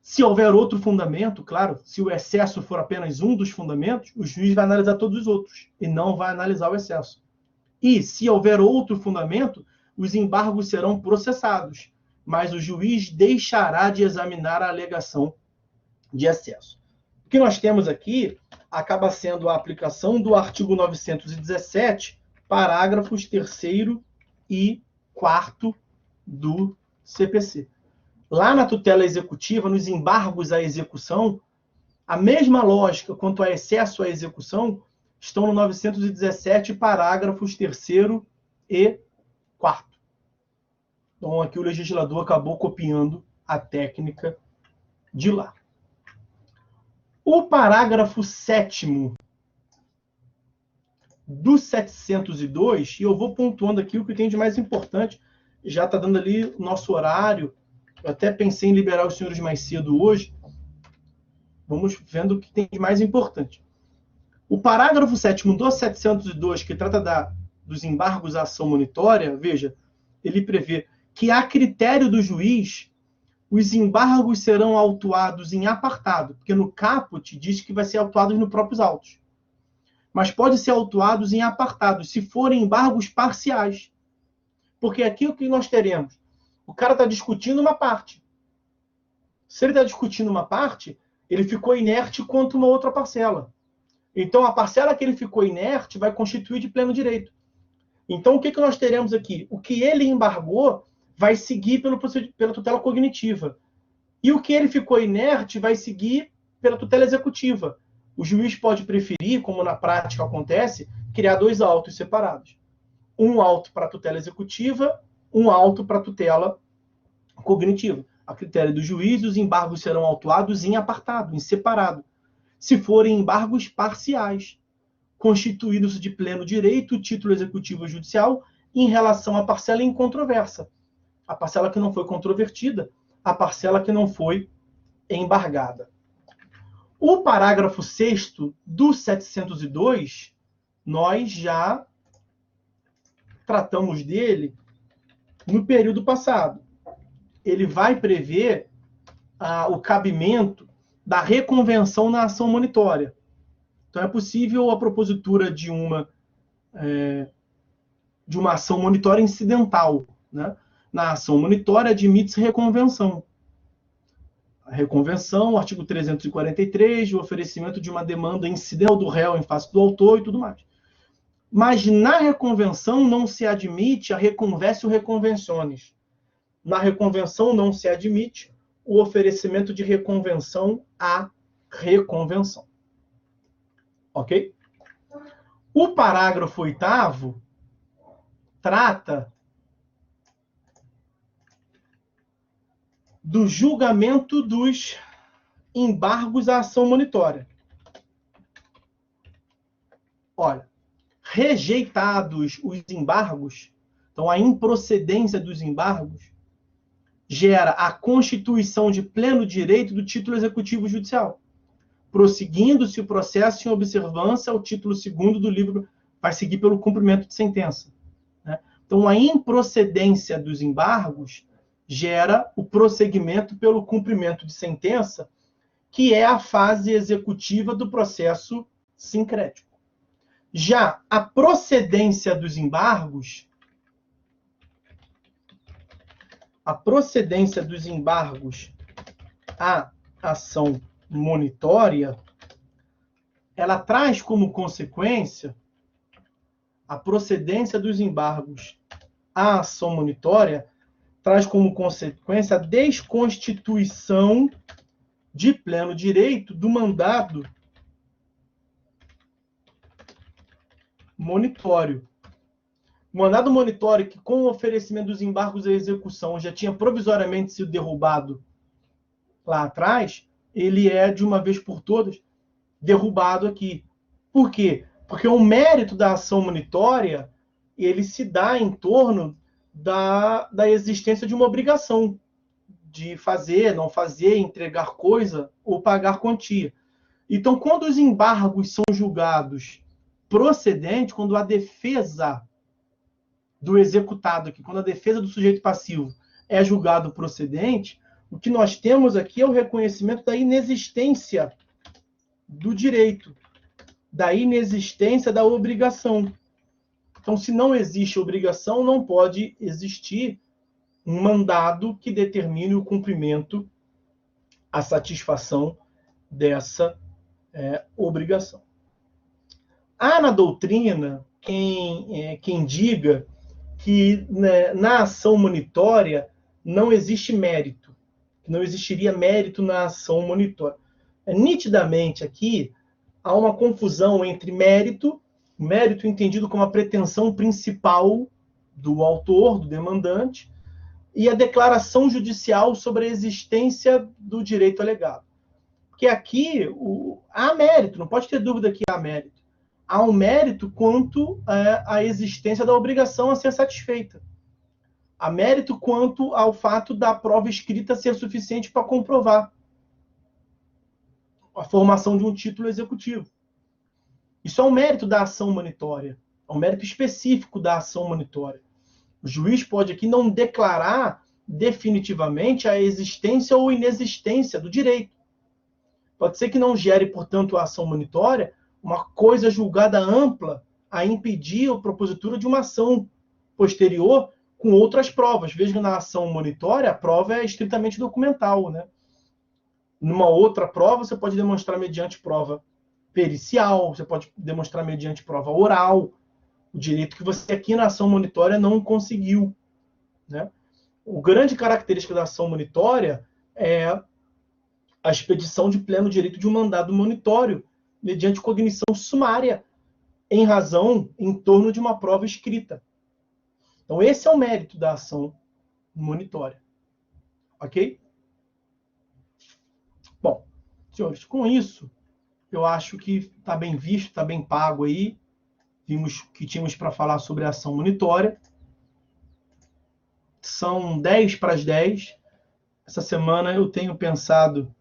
se houver outro fundamento, claro, se o excesso for apenas um dos fundamentos, o juiz vai analisar todos os outros, e não vai analisar o excesso. E, se houver outro fundamento, os embargos serão processados, mas o juiz deixará de examinar a alegação de excesso. O que nós temos aqui acaba sendo a aplicação do artigo 917, parágrafos 3º e 4º do CPC. Lá na tutela executiva, nos embargos à execução, a mesma lógica quanto a excesso à execução estão no 917, parágrafos 3º e 4º. Então, aqui o legislador acabou copiando a técnica de lá. O parágrafo 7º do 702, e eu vou pontuando aqui o que tem de mais importante, já está dando ali o nosso horário, eu até pensei em liberar os senhores mais cedo hoje, vamos vendo o que tem de mais importante. O parágrafo 7º do 702, que trata dos embargos à ação monitória, veja, ele prevê que a critério do juiz, os embargos serão autuados em apartado, porque no caput diz que vai ser autuados nos próprios autos. Mas pode ser autuados em apartados, se forem embargos parciais. Porque aqui o que nós teremos? O cara está discutindo uma parte. Se ele está discutindo uma parte, ele ficou inerte quanto uma outra parcela. Então, a parcela que ele ficou inerte vai constituir de pleno direito. Então, o que nós teremos aqui? O que ele embargou vai seguir pela tutela cognitiva. E o que ele ficou inerte vai seguir pela tutela executiva. O juiz pode preferir, como na prática acontece, criar 2 autos separados. Um auto para tutela executiva, um auto para tutela cognitiva. A critério do juiz, os embargos serão autuados em apartado, em separado. Se forem embargos parciais, constituídos de pleno direito o título executivo judicial em relação à parcela incontroversa, a parcela que não foi controvertida, a parcela que não foi embargada. O parágrafo 6º do 702, nós já tratamos dele no período passado. Ele vai prever o cabimento da reconvenção na ação monitória. Então, é possível a propositura de uma ação monitória incidental, né? Na ação monitória, admite-se reconvenção. A reconvenção, artigo 343, o oferecimento de uma demanda incidental do réu em face do autor e tudo mais. Mas na reconvenção não se admite a reconvécio reconvenciones. Na reconvenção não se admite o oferecimento de reconvenção à reconvenção. Ok? O parágrafo 8º trata do julgamento dos embargos à ação monitória. Olha, rejeitados os embargos, então a improcedência dos embargos gera a constituição de pleno direito do título executivo judicial, prosseguindo-se o processo em observância ao título 2º do livro, vai seguir pelo cumprimento de sentença. Né? Então, a improcedência dos embargos gera o prosseguimento pelo cumprimento de sentença, que é a fase executiva do processo sincrético. Já a procedência dos embargos, à ação monitória, ela traz como consequência a procedência dos embargos à ação monitória, traz como consequência a desconstituição de pleno direito do mandado monitório. O mandado monitório, que com o oferecimento dos embargos à execução já tinha provisoriamente sido derrubado lá atrás, ele é, de uma vez por todas, derrubado aqui. Por quê? Porque o mérito da ação monitória, ele se dá em torno da existência de uma obrigação de fazer, não fazer, entregar coisa ou pagar quantia. Então, quando os embargos são julgados procedentes, quando a defesa do executado aqui, quando a defesa do sujeito passivo é julgado procedente, o que nós temos aqui é o reconhecimento da inexistência do direito, da inexistência da obrigação. Então, se não existe obrigação, não pode existir um mandado que determine o cumprimento, a satisfação dessa obrigação. Há na doutrina quem diga que, né, na ação monitória não existe mérito, que não existiria mérito na ação monitória. Nitidamente aqui há uma confusão entre mérito entendido como a pretensão principal do autor, do demandante, e a declaração judicial sobre a existência do direito alegado. Porque aqui há mérito, não pode ter dúvida que há mérito. Há um mérito quanto à existência da obrigação a ser satisfeita. Há mérito quanto ao fato da prova escrita ser suficiente para comprovar a formação de um título executivo. Isso é um mérito da ação monitória, é um mérito específico da ação monitória. O juiz pode aqui não declarar definitivamente a existência ou inexistência do direito. Pode ser que não gere, portanto, a ação monitória uma coisa julgada ampla a impedir a propositura de uma ação posterior com outras provas. Veja que na ação monitória a prova é estritamente documental, né? Numa outra prova você pode demonstrar mediante prova pericial, você pode demonstrar mediante prova oral, o direito que você aqui na ação monitória não conseguiu, né? O grande característica da ação monitória é a expedição de pleno direito de um mandado monitório mediante cognição sumária, em razão, em torno de uma prova escrita. Então, esse é o mérito da ação monitória. Ok? Bom, senhores, com isso, eu acho que está bem visto, está bem pago aí. Vimos que tínhamos para falar sobre a ação monitória. São 10 para as 10. Essa semana eu tenho pensado...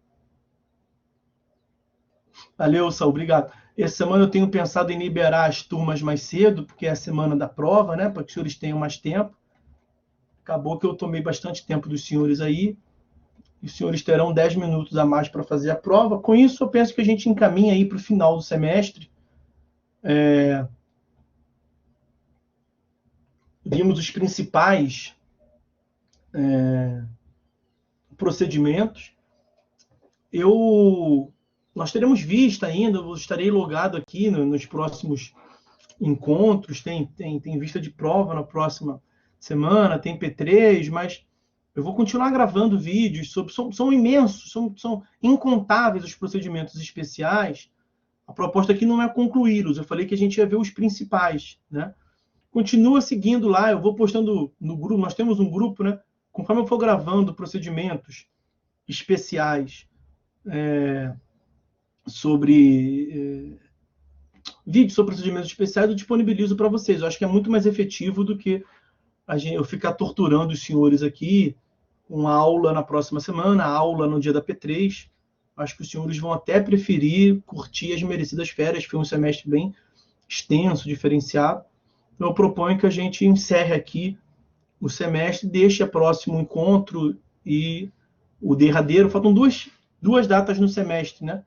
Valeu, Saul, obrigado. Essa semana eu tenho pensado em liberar as turmas mais cedo, porque é a semana da prova, né? Para que os senhores tenham mais tempo. Acabou que eu tomei bastante tempo dos senhores aí. E os senhores terão 10 minutos a mais para fazer a prova. Com isso, eu penso que a gente encaminha aí para o final do semestre. Vimos os principais procedimentos. Nós teremos vista ainda, eu estarei logado aqui nos próximos encontros, tem vista de prova na próxima semana, tem P3, mas eu vou continuar gravando vídeos sobre. São imensos, são incontáveis os procedimentos especiais. A proposta aqui não é concluí-los, eu falei que a gente ia ver os principais, né? Continua seguindo lá, eu vou postando no grupo, nós temos um grupo, né? Conforme eu for gravando procedimentos especiais sobre vídeos sobre procedimentos especiais, eu disponibilizo para vocês. Eu acho que é muito mais efetivo do que eu ficar torturando os senhores aqui com aula na próxima semana, aula no dia da P3. Acho que os senhores vão até preferir curtir as merecidas férias. Foi um semestre bem extenso, diferenciado. Então, eu proponho que a gente encerre aqui o semestre, deixe o próximo encontro e o derradeiro. Faltam duas datas no semestre, né?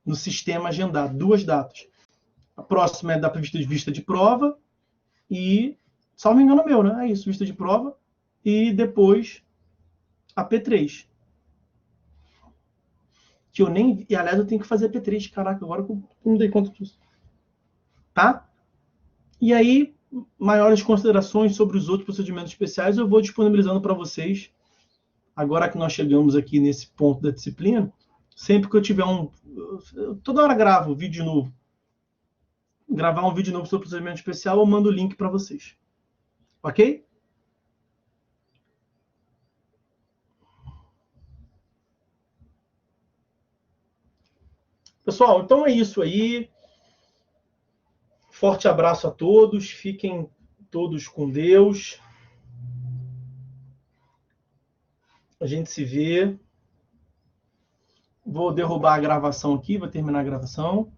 No sistema agendado, 2 datas. A próxima é da vista de prova e, salvo engano meu, né? É isso, vista de prova. E depois a P3. Que eu nem... E, aliás, eu tenho que fazer a P3. Caraca, agora eu não dei conta disso. Tá? E aí, maiores considerações sobre os outros procedimentos especiais eu vou disponibilizando para vocês. Agora que nós chegamos aqui nesse ponto da disciplina, sempre que eu tiver toda hora gravo vídeo novo. Gravar um vídeo novo sobre procedimento especial, eu mando o link para vocês. Ok? Pessoal, então é isso aí. Forte abraço a todos. Fiquem todos com Deus. A gente se vê. Vou derrubar a gravação aqui, vou terminar a gravação.